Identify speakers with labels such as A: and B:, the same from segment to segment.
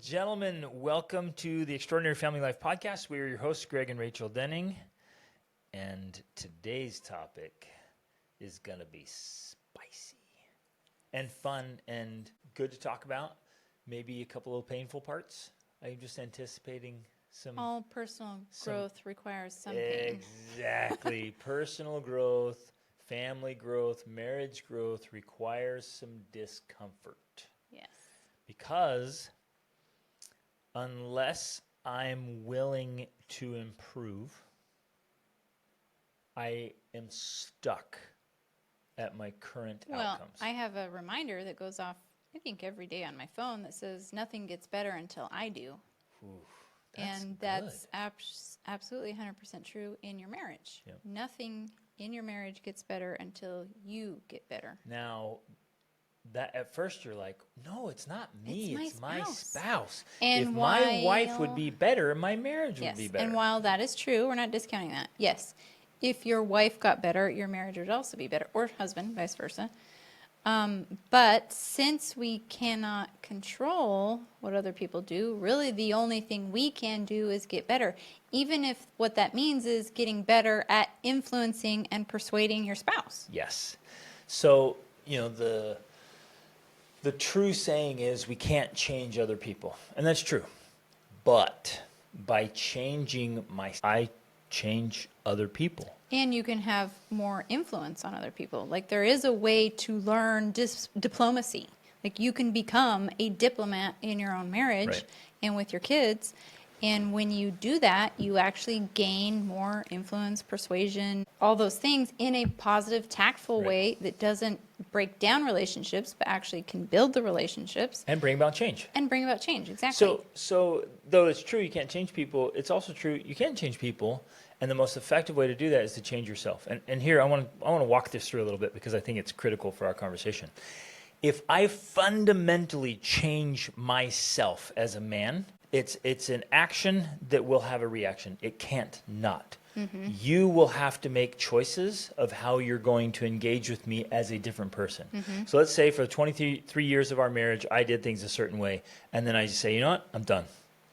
A: gentlemen, welcome to the Extraordinary Family Life Podcast. We are your hosts, Greg and Rachel Denning. And today's topic is going to be spicy and fun and good to talk about. Maybe a couple of painful parts. I'm just anticipating some...
B: All personal growth requires some pain.
A: Exactly. Personal growth, family growth, marriage growth requires some discomfort.
B: Yes.
A: Because unless I'm willing to improve, I am stuck at my current outcomes.
B: Well, I have a reminder that goes off, I think, every day on my phone that says, nothing gets better until I do.
A: Ooh,
B: that's absolutely 100% true in your marriage.
A: Yep.
B: Nothing in your marriage gets better until you get better.
A: Now, that at first you're like, no, it's not me, it's my spouse.
B: And
A: if my wife would be better, my marriage would be better.
B: And while that is true, we're not discounting that. Yes, if your wife got better, your marriage would also be better, or husband, vice versa. But since we cannot control what other people do, really the only thing we can do is get better, even if what that means is getting better at influencing and persuading your spouse.
A: Yes. So, the true saying is we can't change other people. And that's true. But by changing I change other people.
B: And you can have more influence on other people. Like there is a way to learn diplomacy. Like you can become a diplomat in your own marriage and with your kids. And when you do that, you actually gain more influence, persuasion, all those things in a positive, tactful way that doesn't break down relationships, but actually can build the relationships.
A: And bring about change.
B: Exactly.
A: So though it's true you can't change people, it's also true you can change people. And the most effective way to do that is to change yourself. And here I want to walk this through a little bit because I think it's critical for our conversation. If I fundamentally change myself as a man, it's an action that will have a reaction. It can't not. Mm-hmm. You will have to make choices of how you're going to engage with me as a different person. Mm-hmm. So let's say for the 23 years of our marriage, I did things a certain way. And then I just say, you know what? I'm done.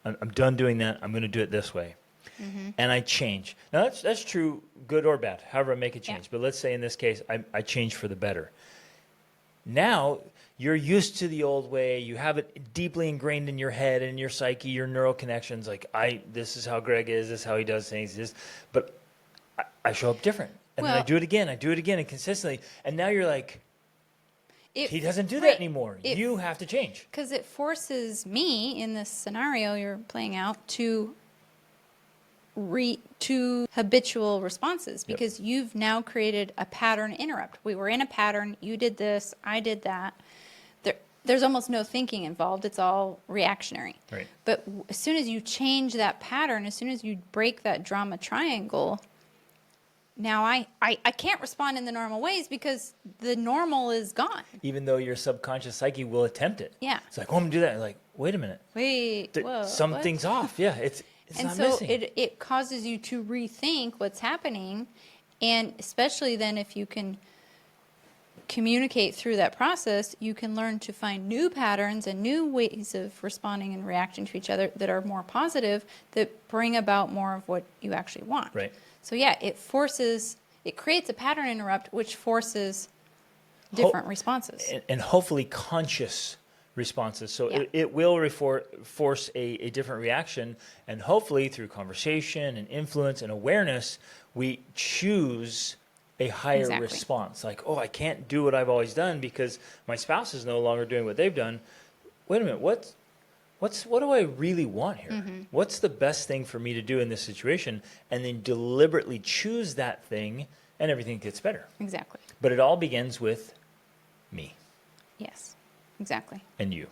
A: I'm done doing that. I'm going to do it this way. Mm-hmm. And I change. Now, that's true, good or bad, however I make a change. Yeah. But let's say in this case, I change for the better. Now, you're used to the old way. You have it deeply ingrained in your head and your psyche, your neural connections. Like, this is how Greg is. This is how he does things. But I show up different. And then I do it again. And consistently. And now you're like, he doesn't do that anymore. You have to change.
B: Because it forces me, in this scenario you're playing out, to habitual responses because you've now created a pattern interrupt. We were in a pattern. You did this. I did that. There's almost no thinking involved. It's all reactionary.
A: Right.
B: But as soon as you change that pattern, as soon as you break that drama triangle, now I can't respond in the normal ways because the normal is gone.
A: Even though your subconscious psyche will attempt it.
B: Yeah.
A: It's like, I'm going to do that. Like, wait a minute. Something's off. Yeah, it's
B: and
A: not
B: so
A: missing.
B: It causes you to rethink what's happening, and especially then if you can communicate through that process, you can learn to find new patterns and new ways of responding and reacting to each other that are more positive, that bring about more of what you actually want.
A: Right.
B: So yeah, it creates a pattern interrupt which forces different responses.
A: And hopefully conscious responses. So it will force a different reaction, and hopefully through conversation and influence and awareness, we choose a higher response. Like, I can't do what I've always done because my spouse is no longer doing what they've done. Wait a minute, what do I really want here? Mm-hmm. What's the best thing for me to do in this situation? And then deliberately choose that thing, and everything gets better.
B: Exactly.
A: But it all begins with me.
B: Yes. Exactly.
A: And you.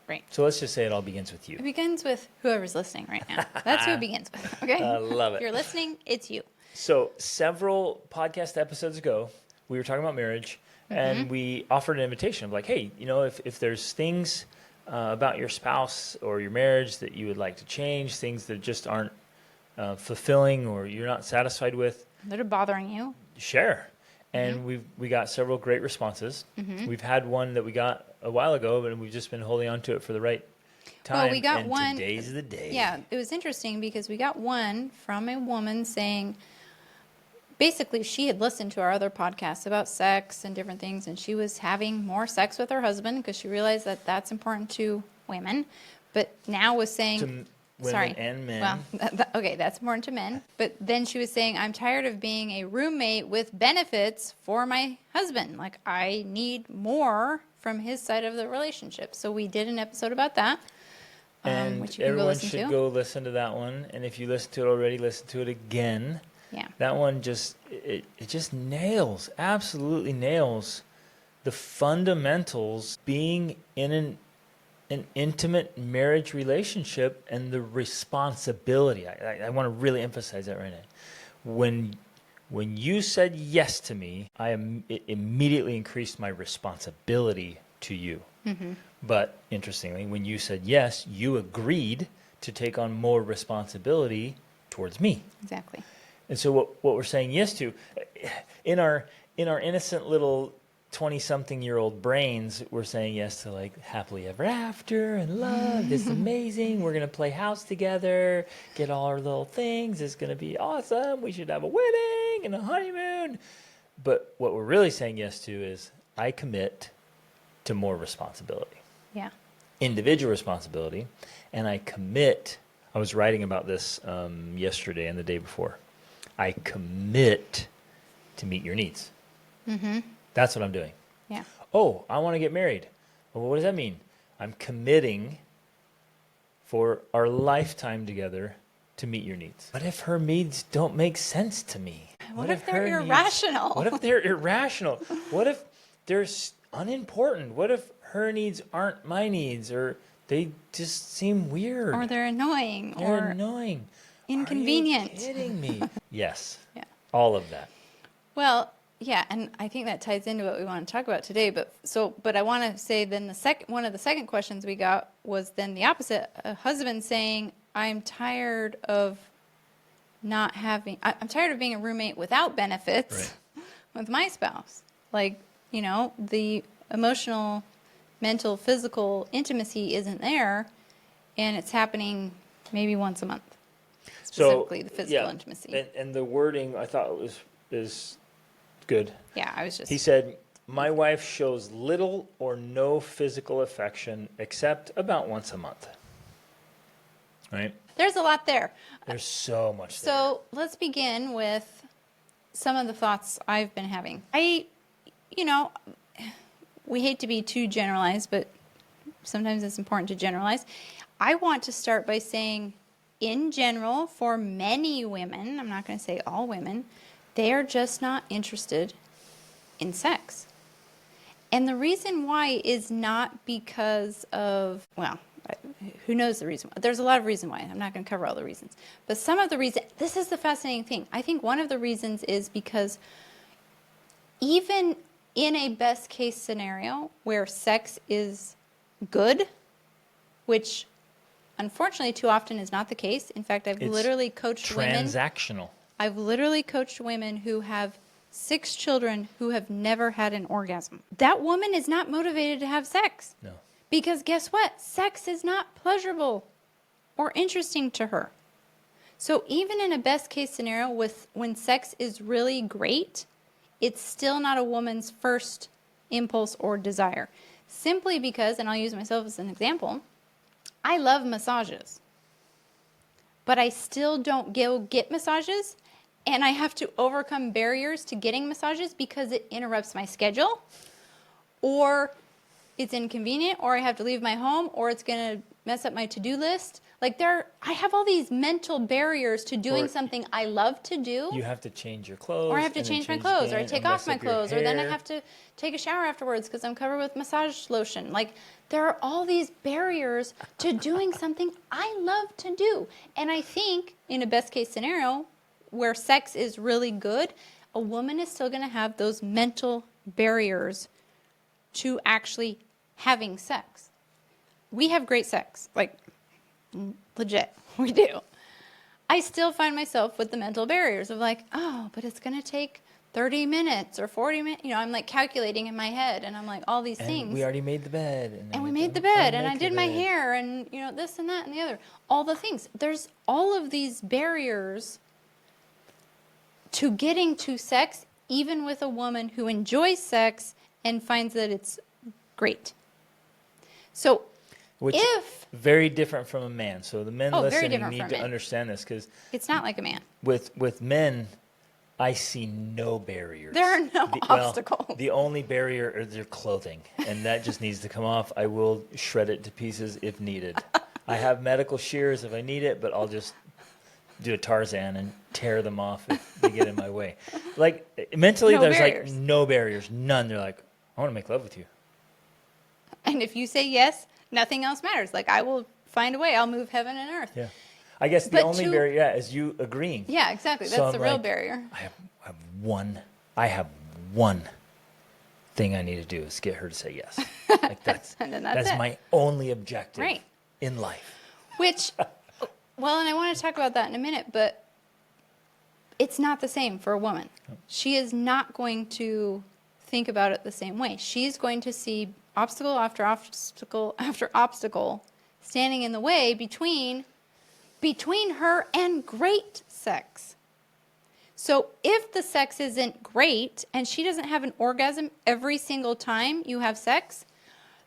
B: Right.
A: So let's just say it all begins with you.
B: It begins with whoever's listening right now. That's who it begins with. Okay?
A: I love it.
B: If you're listening, it's you.
A: So several podcast episodes ago, we were talking about marriage, and we offered an invitation of like, hey, if there's things about your spouse or your marriage that you would like to change, things that just aren't fulfilling or you're not satisfied with.
B: That are bothering you.
A: Share. And we got several great responses. Mm-hmm. We've had one that we got a while ago, but we've just been holding on to it for the right time.
B: Well, we got
A: and
B: one.
A: Today's the day.
B: Yeah, it was interesting because we got one from a woman saying, basically, she had listened to our other podcasts about sex and different things, and she was having more sex with her husband because she realized that that's important to women. But now was saying,
A: To women and men.
B: Well, okay, that's important to men. But then she was saying, I'm tired of being a roommate with benefits for my husband. Like, I need more from his side of the relationship. So we did an episode about that.
A: And
B: Which you can
A: everyone
B: listen
A: should
B: to.
A: go listen to that one. And if you listen to it already, listen to it again.
B: Yeah.
A: That one just nails, absolutely nails the fundamentals being in an intimate marriage relationship and the responsibility. I want to really emphasize that right now. When you said yes to me, it immediately increased my responsibility to you. Mm-hmm. But interestingly, when you said yes, you agreed to take on more responsibility towards me.
B: Exactly.
A: And so what we're saying yes to, in our innocent little 20-something-year-old brains, we're saying yes to like happily ever after and love. This is amazing. We're going to play house together, get all our little things. It's going to be awesome. We should have a wedding and a honeymoon. But what we're really saying yes to is I commit to more responsibility.
B: Yeah.
A: Individual responsibility. And I commit, I was writing about this yesterday and the day before. I commit to meet your needs. Mm-hmm. That's what I'm doing.
B: Yeah.
A: Oh, I want to get married. Well, what does that mean? I'm committing for our lifetime together to meet your needs. What if her needs don't make sense to me?
B: What if they're irrational?
A: What if they're irrational? What if they're unimportant? What if her needs aren't my needs, or they just seem weird?
B: Or they're annoying.
A: They're annoying.
B: Inconvenient.
A: Are you kidding me? Yes.
B: Yeah.
A: All of that.
B: Well, yeah, and I think that ties into what we want to talk about today. But I want to say then one of the second questions we got was then the opposite. A husband saying, "I'm tired of I'm tired of being a roommate without benefits with my spouse. Like, the emotional, mental, physical intimacy isn't there, and it's happening maybe once a month." Specifically, the physical intimacy.
A: And the wording I thought is good.
B: Yeah, I was just...
A: He said, my wife shows little or no physical affection except about once a month. Right?
B: There's a lot there.
A: There's so much there.
B: So let's begin with some of the thoughts I've been having. We hate to be too generalized, but sometimes it's important to generalize. I want to start by saying, in general, for many women, I'm not going to say all women, they are just not interested in sex. And the reason why is not because of, well, who knows the reason? There's a lot of reasons why. I'm not going to cover all the reasons. But some of the reasons, this is the fascinating thing. I think one of the reasons is because even in a best case scenario where sex is good, which unfortunately too often is not the case. In fact, I've literally coached women.
A: Transactional.
B: I've literally coached women who have 6 children who have never had an orgasm. That woman is not motivated to have sex.
A: No.
B: Because guess what? Sex is not pleasurable or interesting to her. So even in a best case scenario when sex is really great, it's still not a woman's first impulse or desire. Simply because, and I'll use myself as an example, I love massages. But I still don't go get massages, and I have to overcome barriers to getting massages because it interrupts my schedule, or it's inconvenient, or I have to leave my home, or it's going to mess up my to-do list. Like I have all these mental barriers to doing something I love to do.
A: You have to change your clothes.
B: Or I have to change my clothes, or I take off my clothes, or then I have to take a shower afterwards because I'm covered with massage lotion. Like, there are all these barriers to doing something I love to do. And I think in a best case scenario where sex is really good, a woman is still going to have those mental barriers to actually having sex. We have great sex. Like, legit, we do. I still find myself with the mental barriers of like, oh, but it's going to take 30 minutes or 40 minutes. I'm like calculating in my head, and I'm like all these
A: And
B: things.
A: we already made the bed.
B: And we made the bed, and I did my hair, and this and that and the other. All the things. There's all of these barriers to getting to sex, even with a woman who enjoys sex and finds that it's great. So
A: Which
B: if
A: very different from a man. So the men
B: very
A: listening
B: different
A: need
B: from
A: to
B: men.
A: understand this, because
B: it's not like a man.
A: with men, I see no barriers.
B: There are no obstacles.
A: The only barrier is their clothing, and that just needs to come off. I will shred it to pieces if needed. I have medical shears if I need it, but I'll just do a Tarzan and tear them off if they get in my way. Like mentally,
B: No
A: there's
B: barriers.
A: like no barriers, none. They're like, I want to make love with you.
B: And if you say yes, nothing else matters. Like, I will find a way. I'll move heaven and earth.
A: Yeah. I guess the
B: But
A: only barrier is you agreeing.
B: Yeah, exactly. That's
A: So
B: the
A: I'm
B: real
A: like,
B: barrier.
A: I have one thing I need to do is get her to say yes. Like that's
B: And then that's it.
A: my only objective
B: Right.
A: in life.
B: Which, well, and I want to talk about that in a minute, but it's not the same for a woman. She is not going to think about it the same way. She's going to see obstacle after obstacle after obstacle standing in the way between her and great sex. So if the sex isn't great and she doesn't have an orgasm every single time you have sex,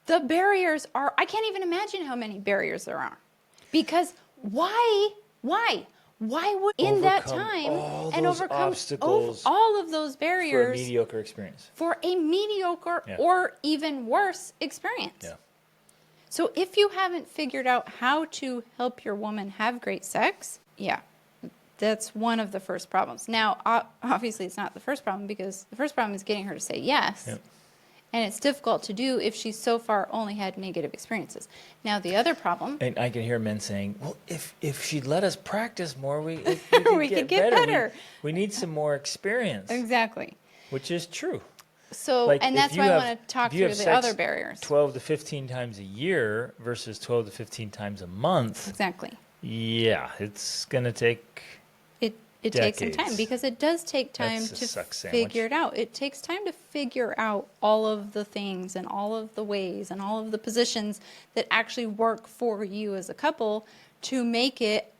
B: the barriers are, I can't even imagine how many barriers there are. Because why would in that
A: Overcome
B: time
A: all
B: and
A: those
B: overcome
A: obstacles
B: all of those
A: For a
B: barriers
A: mediocre experience.
B: for a mediocre
A: Yeah.
B: or even worse experience?
A: Yeah.
B: So if you haven't figured out how to help your woman have great sex, that's one of the first problems. Now, obviously, it's not the first problem, because the first problem is getting her to say yes.
A: Yep.
B: And it's difficult to do if she's so far only had negative experiences. Now, the other problem...
A: And I can hear men saying, well, if she'd let us practice more, we could
B: We could
A: get
B: get better.
A: We need some more experience,
B: Exactly.
A: which is true.
B: So,
A: Like,
B: and
A: if
B: that's
A: you
B: why I
A: have-
B: want to talk
A: if you
B: through
A: have
B: the
A: sex
B: other barriers.
A: 12 to 15 times a year versus 12 to 15 times a month,
B: Exactly.
A: yeah, it's going to take...
B: It takes some time,
A: Decades.
B: because it does take time
A: That's a
B: to
A: suck sandwich.
B: figure it out. It takes time to figure out all of the things and all of the ways and all of the positions that actually work for you as a couple to make it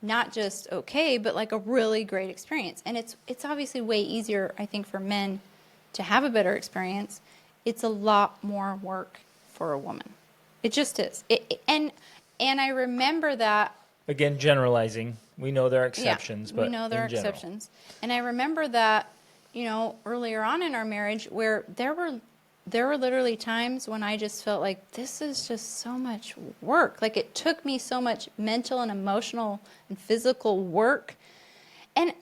B: not just okay, but like a really great experience. And it's obviously way easier, I think, for men to have a better experience. It's a lot more work for a woman. It just is. And I remember that.
A: Again, generalizing. We know there are exceptions, but
B: we know there are
A: in general.
B: exceptions. And I remember that, earlier on in our marriage, where there were literally times when I just felt like this is just so much work. Like, it took me so much mental and emotional and physical work. And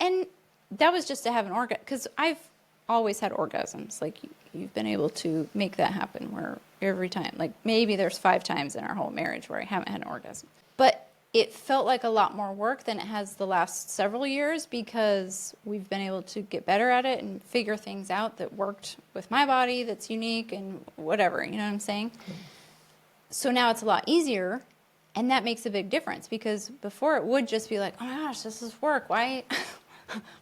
B: that was just to have an orgasm, because I've always had orgasms. Like, you've been able to make that happen, where every time, like maybe there's 5 times in our whole marriage where I haven't had an orgasm. But it felt like a lot more work than it has the last several years, because we've been able to get better at it and figure things out that worked with my body, that's unique and whatever, you know what I'm saying? So now it's a lot easier, and that makes a big difference, because before it would just be like, oh my gosh, this is work. Why?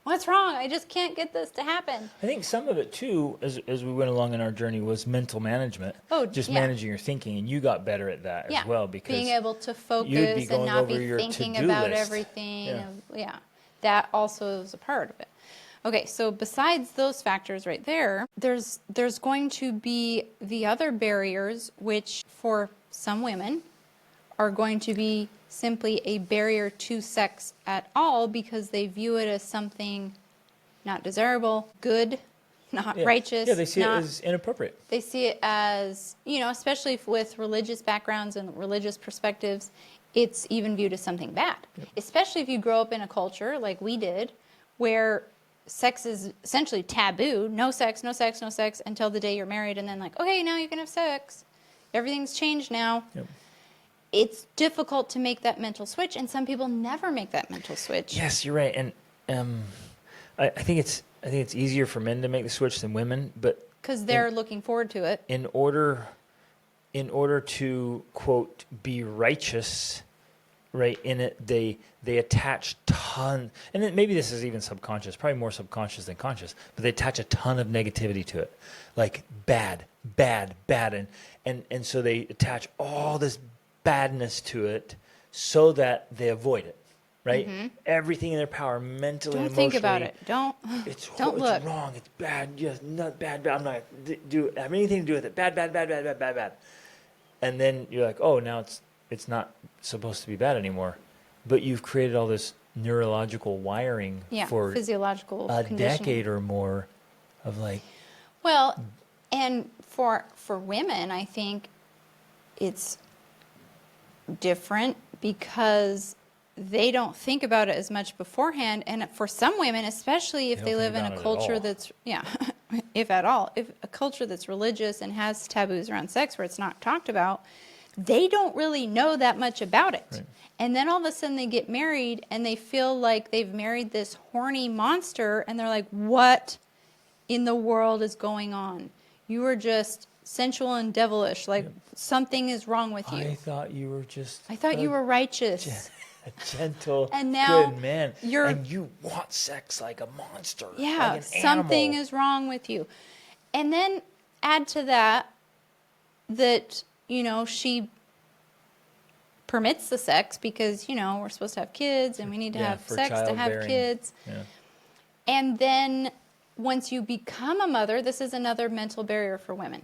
B: What's wrong? I just can't get this to happen.
A: I think some of it too, as we went along in our journey, was mental management.
B: Oh,
A: just
B: yeah.
A: managing your thinking, and you got better at that as well, because
B: being able to
A: you'd be
B: focus
A: going
B: and not
A: over
B: be
A: your
B: thinking
A: to-do
B: about
A: list.
B: everything. That also is a part of it. Okay, so besides those factors right there, there's going to be the other barriers, which for some women are going to be simply a barrier to sex at all, because they view it as something not desirable, good, not righteous.
A: Yeah, they see it as inappropriate.
B: They see it as, especially with religious backgrounds and religious perspectives, it's even viewed as something bad. Yep. Especially if you grow up in a culture like we did, where sex is essentially taboo. No sex, no sex, no sex, until the day you're married, and then like, okay, now you can have sex. Everything's changed now.
A: Yep.
B: It's difficult to make that mental switch, and some people never make that mental switch.
A: Yes, you're right, and I think it's easier for men to make the switch than women, but
B: because they're looking forward to it.
A: In order to quote be righteous, right, in it, they attach ton, and maybe this is even subconscious, probably more subconscious than conscious, but they attach a ton of negativity to it, like bad, bad, bad, and so they attach all this badness to it so that they avoid it, right? Everything in their power, mentally,
B: Don't
A: and
B: think about
A: emotionally,
B: it. Don't
A: it's
B: look.
A: wrong, it's bad, yes, not bad, bad. I'm not have anything to do with it. Bad, bad, bad, bad, bad, bad, bad. And then you're like, oh, now it's not supposed to be bad anymore, but you've created all this neurological wiring for
B: physiological
A: a
B: conditioning.
A: decade or more of like,
B: Well, and for women, I think it's different because they don't think about it as much beforehand. And for some women, especially if
A: They
B: they
A: don't
B: live
A: think
B: in a
A: about it at
B: culture
A: all.
B: that's, if at all, if a culture that's religious and has taboos around sex where it's not talked about, they don't really know that much about it.
A: Right.
B: And then all of a sudden they get married and they feel like they've married this horny monster and they're like, what in the world is going on? You are just sensual and devilish. Like something is wrong with you.
A: I thought you were just
B: I thought you were righteous.
A: a gentle,
B: And now
A: good man,
B: you're-
A: and you want sex like a monster,
B: Yeah,
A: like an
B: something
A: animal.
B: is wrong with you. And then add to that, she permits the sex because, we're supposed to have kids and we need to have
A: for
B: sex to have
A: childbearing.
B: kids.
A: Yeah.
B: And then once you become a mother, this is another mental barrier for women.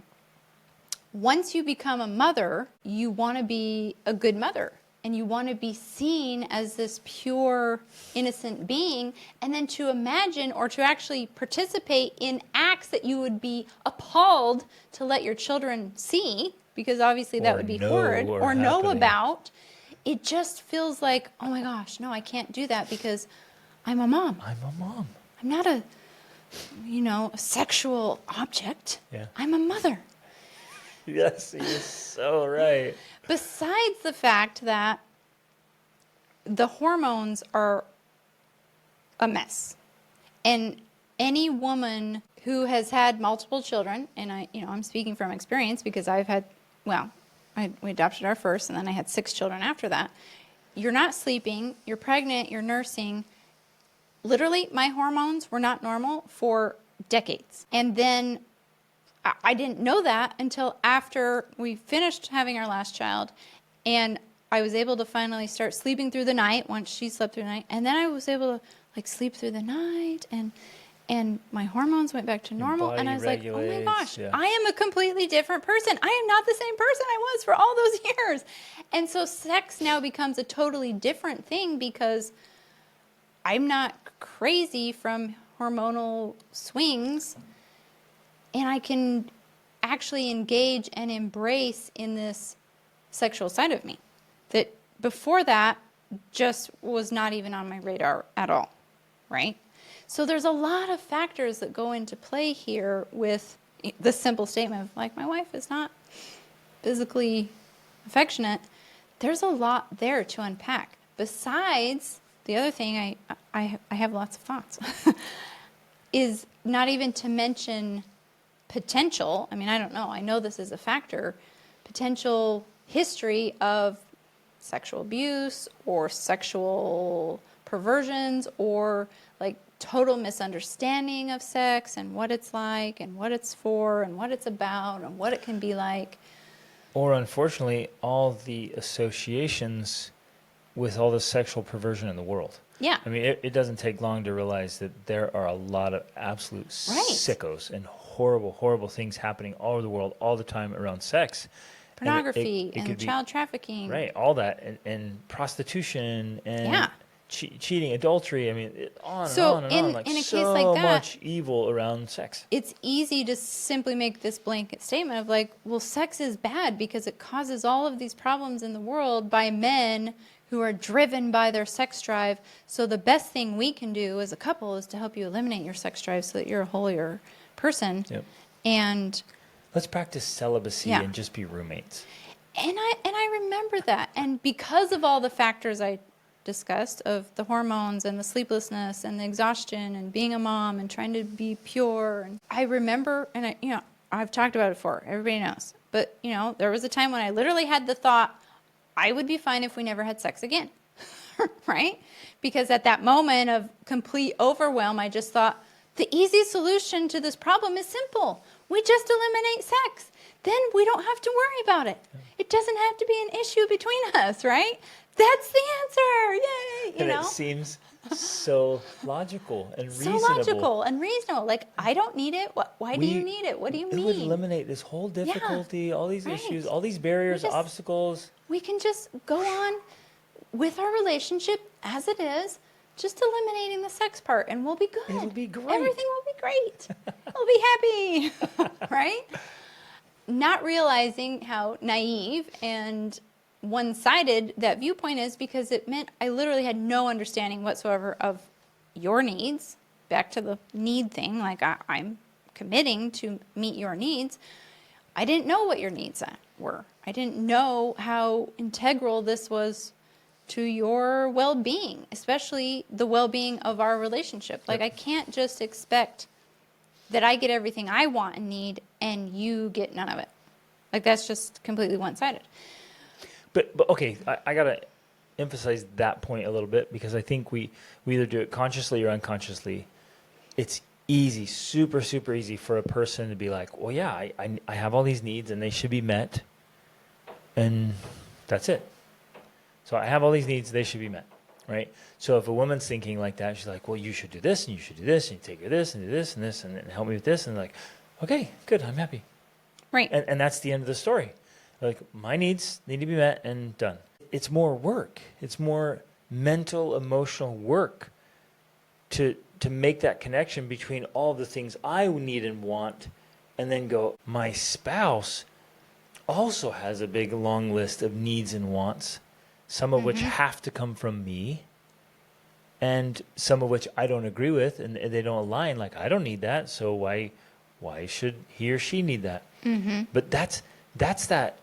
B: Once you become a mother, you want to be a good mother and you want to be seen as this pure, innocent being, and then to imagine or to actually participate in acts that you would be appalled to let your children see, because obviously that
A: Or
B: would be
A: know
B: horrid,
A: are
B: or know
A: happening.
B: about. It just feels like, oh my gosh, no, I can't do that because I'm a mom.
A: I'm a mom.
B: I'm not a sexual object.
A: Yeah.
B: I'm a mother.
A: Yes, you're so right.
B: Besides the fact that the hormones are a mess. And any woman who has had multiple children, and I'm speaking from experience because we adopted our first and then I had 6 children after that. You're not sleeping, you're pregnant, you're nursing. Literally, my hormones were not normal for decades. And then I didn't know that until after we finished having our last child, and I was able to finally start sleeping through the night once she slept through the night, and then I was able to sleep through the night, and my hormones went back to normal, and I was like, oh my
A: regulates,
B: gosh,
A: yeah.
B: I am a completely different person. I am not the same person I was for all those years. And so sex now becomes a totally different thing because I'm not crazy from hormonal swings, and I can actually engage and embrace in this sexual side of me that before that just was not even on my radar at all, right? So there's a lot of factors that go into play here with the simple statement of my wife is not physically affectionate. There's a lot there to unpack. Besides, the other thing, I have lots of thoughts, is not even to mention potential, I don't know, I know this is a factor, potential history of sexual abuse or sexual perversions or total misunderstanding of sex and what it's like and what it's for and what it's about and what it can be like.
A: Or unfortunately, all the associations with all the sexual perversion in the world.
B: Yeah.
A: It doesn't take long to realize that there are a lot of absolute sickos and horrible, horrible things happening all over the world all the time around sex.
B: Pornography
A: it
B: and
A: could
B: child trafficking.
A: Right, all that. And prostitution and cheating, adultery. On
B: So
A: and on
B: in
A: and on.
B: a case
A: so
B: like that,
A: much evil around sex.
B: It's easy to simply make this blanket statement of well, sex is bad because it causes all of these problems in the world by men who are driven by their sex drive. So the best thing we can do as a couple is to help you eliminate your sex drive so that you're a holier person.
A: Yep.
B: And
A: let's practice celibacy and just be roommates.
B: And I remember that. And because of all the factors I discussed of the hormones and the sleeplessness and the exhaustion and being a mom and trying to be pure, and I remember, and I've talked about it before, everybody knows, but there was a time when I literally had the thought I would be fine if we never had sex again. right? Because at that moment of complete overwhelm, I just thought, the easy solution to this problem is simple. We just eliminate sex. Then we don't have to worry about it. It doesn't have to be an issue between us, right? That's the answer. Yay!
A: And it seems so logical and reasonable.
B: So logical and reasonable. Like, I don't need it. Why do you need it? What do you mean?
A: It would eliminate this whole difficulty, all these issues, all these barriers, obstacles.
B: We can just go on with our relationship as it is, just eliminating the sex part, and we'll be good.
A: It'll be great.
B: Everything will be great. We'll be happy, right? Not realizing how naive and one-sided that viewpoint is, because it meant I literally had no understanding whatsoever of your needs. Back to the need thing, like I'm committing to meet your needs. I didn't know what your needs were. I didn't know how integral this was to your well-being, especially the well-being of our relationship. Like, I can't just expect that I get everything I want and need and you get none of it. Like, that's just completely one-sided.
A: But okay, I got to emphasize that point a little bit, because I think we either do it consciously or unconsciously. It's easy, super, super easy for a person to be like, well, yeah, I have all these needs and they should be met. And that's it. So I have all these needs, they should be met, right? So if a woman's thinking like that, she's like, well, you should do this and you should do this and you take her this and do this and this and help me with this. And like, okay, good, I'm happy.
B: Right.
A: And that's the end of the story. Like, my needs need to be met and done. It's more work. It's more mental, emotional work to make that connection between all the things I need and want, and then go, my spouse also has a big long list of needs and wants, some of which have to come from me, and some of which I don't agree with, and they don't align. Like, I don't need that, so why should he or she need that? Mm-hmm. But that's that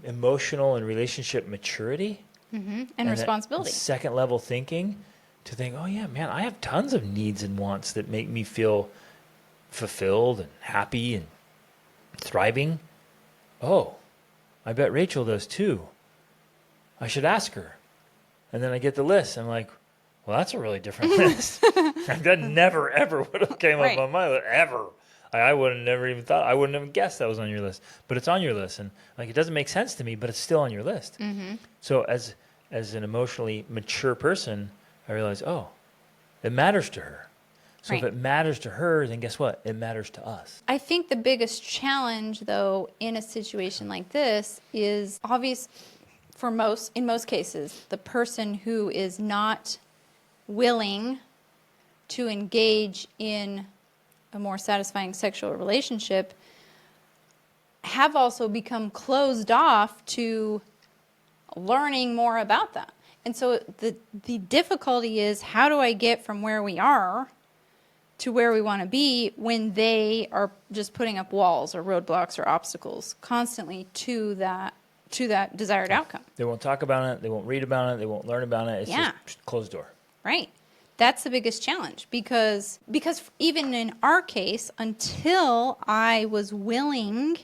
A: emotional and relationship maturity
B: and responsibility.
A: Second level thinking, to think, oh yeah, man, I have tons of needs and wants that make me feel fulfilled and happy and thriving. Oh, I bet Rachel does too. I should ask her. And then I get the list. I'm like, well, that's a really different list. That never, ever would have came up on my list, ever. I would have never even thought, I wouldn't have guessed that was on your list. But it's on your list. And like, it doesn't make sense to me, but it's still on your list. Mm-hmm. So as an emotionally mature person, I realize, oh, it matters to her. So if it matters to her, then guess what? It matters to us.
B: I think the biggest challenge, though, in a situation like this is obvious in most cases, the person who is not willing to engage in a more satisfying sexual relationship have also become closed off to learning more about that. And so the difficulty is, how do I get from where we are to where we want to be when they are just putting up walls or roadblocks or obstacles constantly to that desired outcome?
A: They won't talk about it. They won't read about it. They won't learn about it. It's just closed door.
B: Right. That's the biggest challenge, because even in our case, until I was willing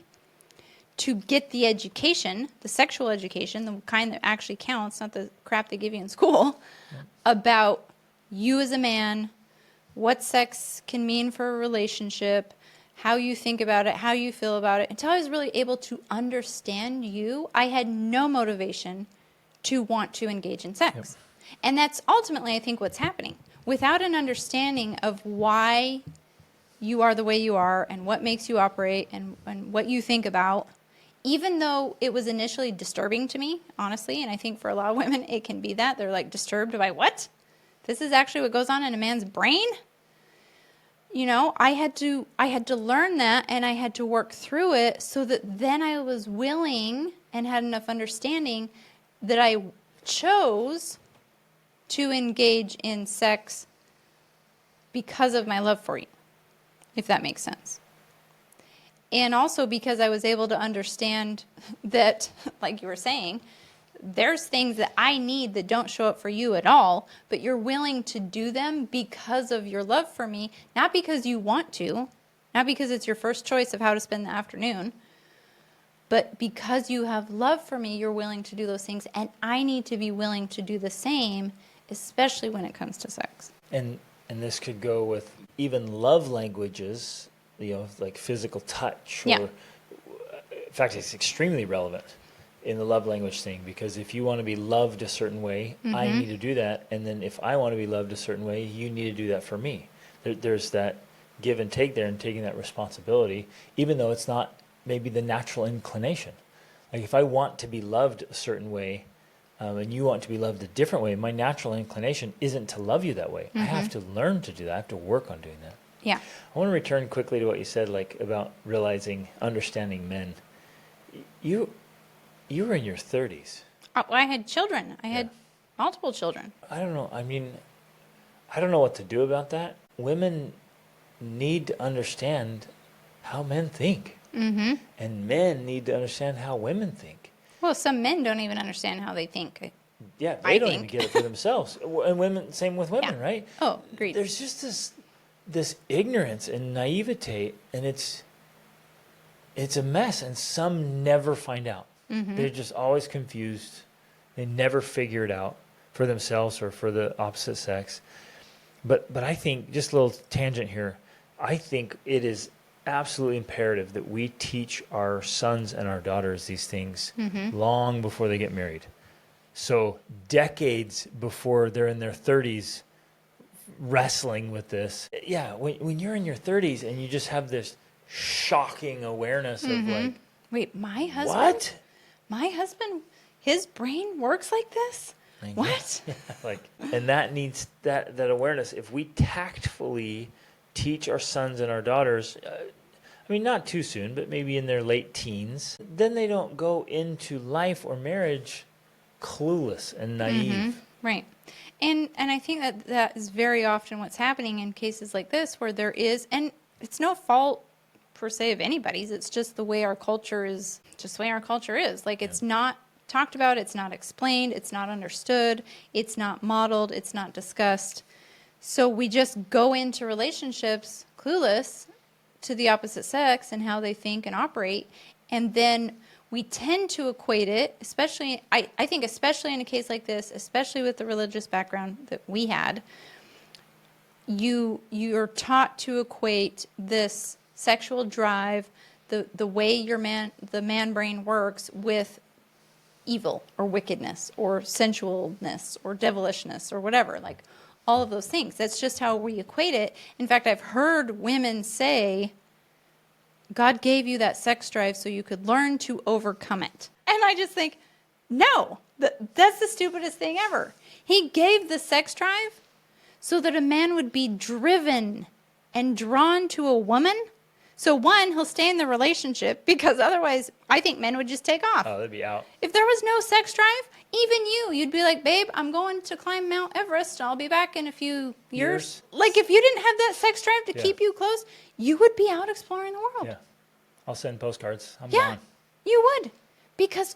B: to get the education, the sexual education, the kind that actually counts, not the crap they give you in school, about you as a man, what sex can mean for a relationship, how you think about it, how you feel about it. Until I was really able to understand you, I had no motivation to want to engage in sex. Yep. And that's ultimately, I think, what's happening. Without an understanding of why you are the way you are and what makes you operate and what you think about, even though it was initially disturbing to me, honestly, and I think for a lot of women it can be that. They're like disturbed by, what? This is actually what goes on in a man's brain? You know, I had to learn that, and I had to work through it so that then I was willing and had enough understanding that I chose to engage in sex because of my love for you, if that makes sense. And also because I was able to understand that, like you were saying, there's things that I need that don't show up for you at all, but you're willing to do them because of your love for me, not because you want to, not because it's your first choice of how to spend the afternoon, But because you have love for me, you're willing to do those things. And I need to be willing to do the same, especially when it comes to sex.
A: And this could go with even love languages, like physical touch.
B: Yeah.
A: Or, in fact, it's extremely relevant in the love language thing, because if you want to be loved a certain way, I need to do that. And then if I want to be loved a certain way, you need to do that for me. There's that give and take there, and taking that responsibility, even though it's not maybe the natural inclination. Like if I want to be loved a certain way, and you want to be loved a different way, my natural inclination isn't to love you that way. I have to learn to do that. I have to work on doing that.
B: Yeah.
A: I want to return quickly to what you said, like about understanding men. You were in your 30s.
B: Oh, I had children. I had multiple children.
A: I don't know. I mean, I don't know what to do about that. Women need to understand how men think. And men need to understand how women think.
B: Well, some men don't even understand how they think.
A: Yeah, they don't even get it for themselves. And women, same with women, right?
B: Oh, agreed.
A: There's just this ignorance and naivete, and it's a mess. And some never find out. They're just always confused. They never figure it out for themselves or for the opposite sex. But I think, just a little tangent here, I think it is absolutely imperative that we teach our sons and our daughters these things long before they get married. So decades before they're in their 30s wrestling with this. Yeah, when you're in your 30s and you just have this shocking awareness of like,
B: wait, my husband?
A: what?
B: My husband, his brain works like this? What?
A: Like, and that needs that awareness. If we tactfully teach our sons and our daughters, I mean, not too soon, but maybe in their late teens, then they don't go into life or marriage clueless and naive.
B: Right. And I think that is very often what's happening in cases like this, where there is, and it's no fault per se of anybody's, it's just the way our culture is, Like, it's not talked about, it's not explained, it's not understood, it's not modeled, it's not discussed. So we just go into relationships clueless to the opposite sex and how they think and operate, and then we tend to equate it, especially, I think especially in a case like this, especially with the religious background that we had, you're taught to equate this sexual drive, the way the man brain works, with evil or wickedness or sensualness or devilishness or whatever, like all of those things. That's just how we equate it. In fact, I've heard women say, God gave you that sex drive so you could learn to overcome it. And I just think, no, that's the stupidest thing ever. He gave the sex drive so that a man would be driven and drawn to a woman. So one, he'll stay in the relationship, because otherwise I think men would just take off.
A: Oh, they'd be out.
B: If there was no sex drive, even you'd be like, babe, I'm going to climb Mount Everest. I'll be back in a few years. Like, if you didn't have that sex drive to keep you close, you would be out exploring the world.
A: Yeah. I'll send postcards. I'm
B: Yeah,
A: gone.
B: you would. Because,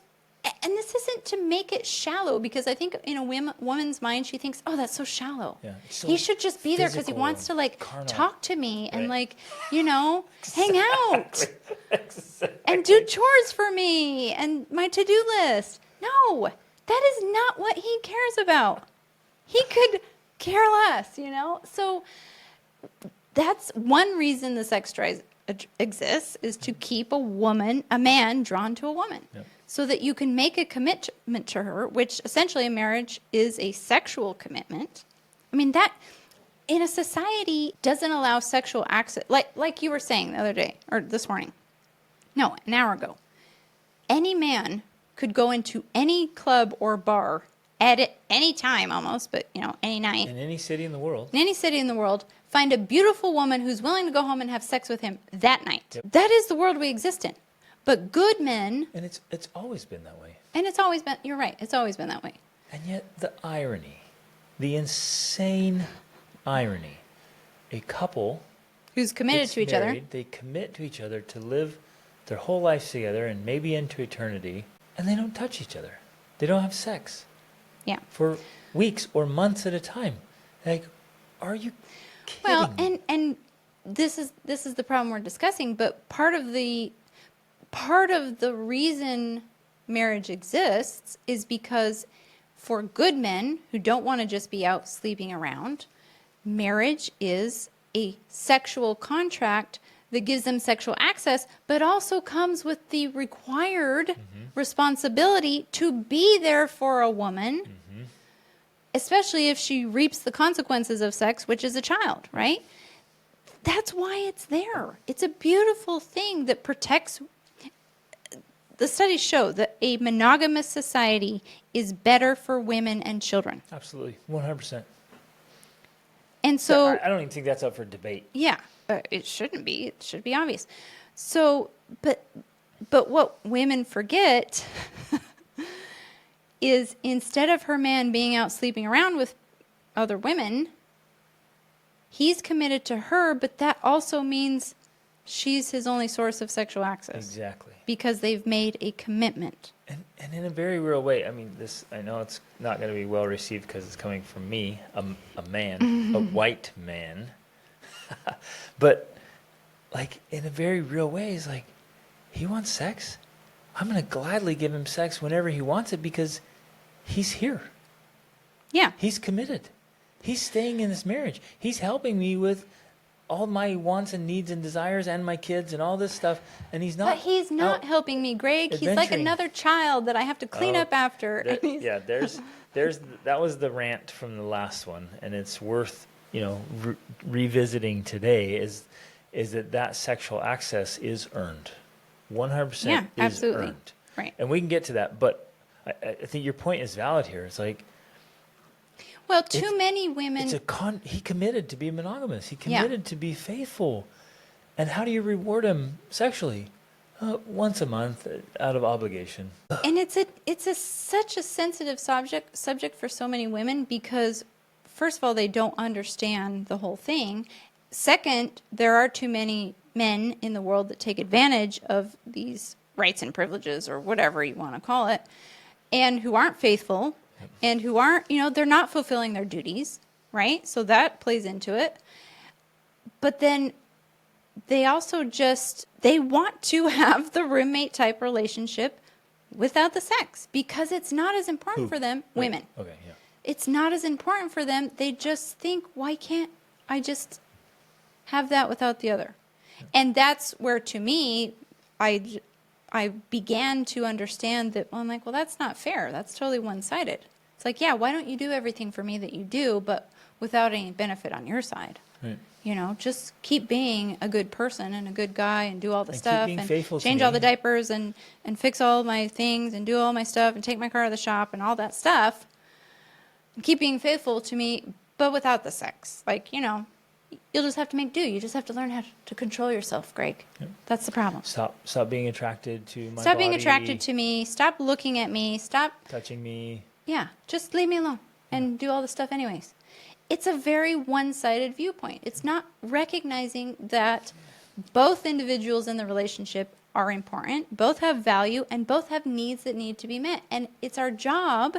B: and this isn't to make it shallow, because I think in a woman's mind, she thinks, oh, that's so shallow.
A: Yeah, so
B: he should just be there because he
A: physical
B: wants to, like,
A: carnal.
B: talk to me and,
A: Right.
B: like, hang out
A: Exactly.
B: and do chores for me and my to-do list. No, that is not what he cares about. He could care less, So that's one reason the sex drive exists, is to keep a man drawn to a woman.
A: Yep.
B: So that you can make a commitment to her, which essentially a marriage is a sexual commitment. I mean, that in a society doesn't allow sexual access, like you were saying the other day, or this morning. No, an hour ago. Any man could go into any club or bar at any time almost, but any night.
A: In any city in the world.
B: In any city in the world, find a beautiful woman who's willing to go home and have sex with him that night.
A: Yep.
B: That is the world we exist in. But good men,
A: And it's always been that way.
B: and it's always been, you're right, it's always been that way.
A: And yet the irony, the insane irony, a couple
B: Who's committed
A: gets
B: to each other.
A: married, they commit to each other to live their whole lives together and maybe into eternity, and they don't touch each other. They don't have sex
B: Yeah.
A: for weeks or months at a time. Like, are you kidding
B: Well,
A: me?
B: and this is the problem we're discussing, but part of part of the reason marriage exists is because for good men who don't want to just be out sleeping around, marriage is a sexual contract that gives them sexual access, but also comes with the required responsibility to be there for a woman, especially if she reaps the consequences of sex, which is a child, right? That's why it's there. It's a beautiful thing that protects. The studies show that a monogamous society is better for women and children.
A: Absolutely, 100%.
B: And so
A: I don't even think that's up for debate.
B: yeah, it shouldn't be. It should be obvious. So, but what women forget is instead of her man being out sleeping around with other women, he's committed to her, but that also means she's his only source of sexual access.
A: Exactly.
B: Because they've made a commitment.
A: And in a very real way, I mean, I know it's not going to be well received because it's coming from me, a man, a white man. But, like, in a very real way, it's like, he wants sex. I'm going to gladly give him sex whenever he wants it because he's here.
B: Yeah.
A: He's committed. He's staying in this marriage. He's helping me with all my wants and needs and desires and my kids and all this stuff. And he's not.
B: But he's not helping me, Greg. He's like another child that I have to clean up after.
A: Yeah, there's that was the rant from the last one, and it's worth revisiting today. Is that sexual access is earned, 100%
B: Yeah,
A: is
B: absolutely.
A: earned,
B: Right.
A: And we can get to that, but I think your point is valid here. It's like,
B: well, too many women.
A: He committed to be monogamous. He committed to be faithful. And how do you reward him sexually? Once a month out of obligation.
B: And it's such a sensitive subject for so many women because, first of all, they don't understand the whole thing. Second, there are too many men in the world that take advantage of these rights and privileges or whatever you want to call it, and who aren't faithful. And who aren't, they're not fulfilling their duties, right? So that plays into it. But then they also they want to have the roommate type relationship without the sex because it's not as important for them, women.
A: Okay, yeah.
B: It's not as important for them. They just think, why can't I just have that without the other? And that's where, to me, I began to understand that, well, I'm like, well, that's not fair. That's totally one-sided. It's like, yeah, why don't you do everything for me that you do, but without any benefit on your side?
A: Right.
B: Just keep being a good person and a good guy and do all the stuff and change all the diapers and fix all my things and do all my stuff and take my car to the shop and all that stuff. And keep being faithful to me, but without the sex. Like, you'll just have to make do. You just have to learn how to control yourself, Greg. Yep. That's the problem.
A: Stop being attracted to my body.
B: Stop being attracted to me. Stop looking at me. Stop
A: touching me.
B: Yeah, just leave me alone and do all the stuff anyways. It's a very one-sided viewpoint. It's not recognizing that both individuals in the relationship are important, both have value, and both have needs that need to be met. And it's our job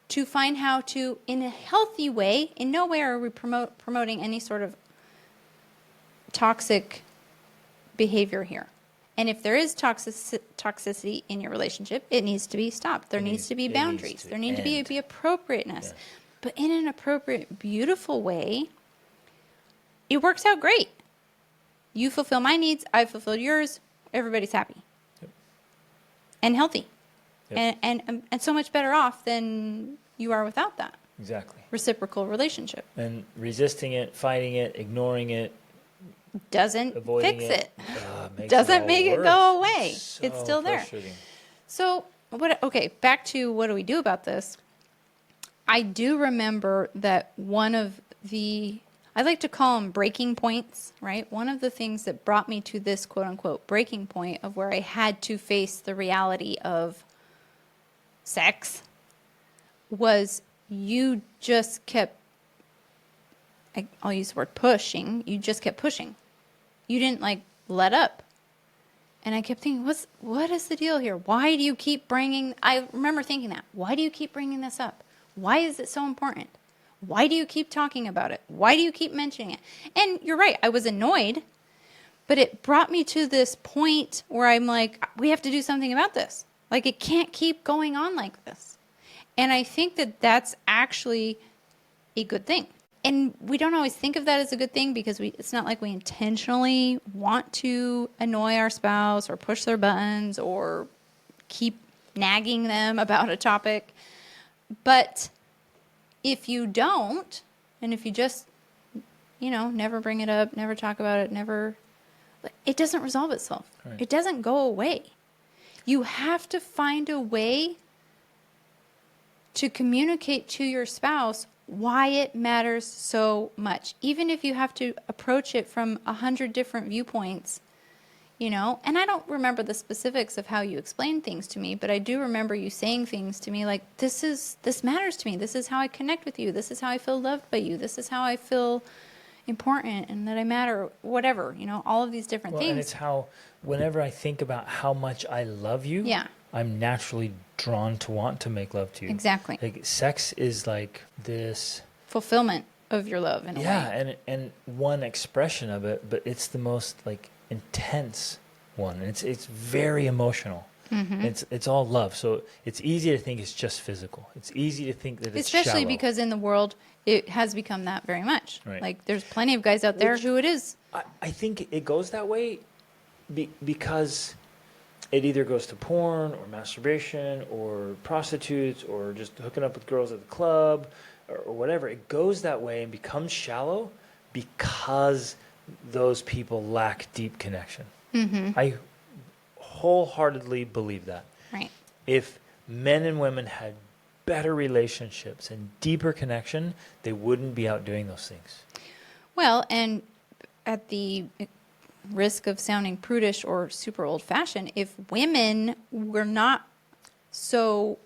B: to find how to, in a healthy way, in no way are we promoting any sort of toxic behavior here. And if there is toxicity in your relationship, it needs to be stopped. There needs to be boundaries. There needs to be appropriateness. Yeah. But in an appropriate, beautiful way, it works out great. You fulfill my needs, I fulfilled yours, everybody's happy. Yep. And healthy. Yep. And so much better off than you are without that.
A: Exactly.
B: Reciprocal relationship.
A: And resisting it, fighting it, ignoring it,
B: doesn't fix it.
A: It
B: doesn't make it go away.
A: So
B: it's still there. So, back to what do we do about this? I do remember that one of the, I like to call them breaking points, right? One of the things that brought me to this quote unquote breaking point of where I had to face the reality of sex was you just kept, I'll use the word pushing, you just kept pushing. You didn't let up. And I kept thinking, what is the deal here? Why do you keep I remember thinking that. Why do you keep bringing this up? Why is it so important? Why do you keep talking about it? Why do you keep mentioning it? And you're right, I was annoyed, But it brought me to this point where I'm like, we have to do something about this. Like, it can't keep going on like this. And I think that that's actually a good thing. And we don't always think of that as a good thing because it's not like we intentionally want to annoy our spouse or push their buttons or keep nagging them about a topic. But if you don't, and if you just, never bring it up, never talk about it, it doesn't resolve itself.
A: Right.
B: It doesn't go away. You have to find a way to communicate to your spouse why it matters so much. Even if you have to approach it from 100 different viewpoints, and I don't remember the specifics of how you explained things to me, but I do remember you saying things to me like, this matters to me. This is how I connect with you. This is how I feel loved by you. This is how I feel important and that I matter, whatever, all of these different things.
A: And it's how, whenever I think about how much I love you,
B: yeah,
A: I'm naturally drawn to want to make love to you.
B: Exactly.
A: Like, sex is like this
B: fulfillment of your love in a way.
A: Yeah, and one expression of it, but it's the most like intense one. It's very emotional. Mm-hmm. It's all love. So it's easy to think it's just physical. It's easy to think that it's
B: especially
A: shallow.
B: Because in the world it has become that very much.
A: Right.
B: Like, there's plenty of guys out there who it is.
A: I think it goes that way because it either goes to porn or masturbation or prostitutes or just hooking up with girls at the club or whatever. It goes that way and becomes shallow because those people lack deep connection. Mm-hmm. I wholeheartedly believe that.
B: Right.
A: If men and women had better relationships and deeper connection, they wouldn't be out doing those things.
B: Well, and at the risk of sounding prudish or super old-fashioned, if women were not so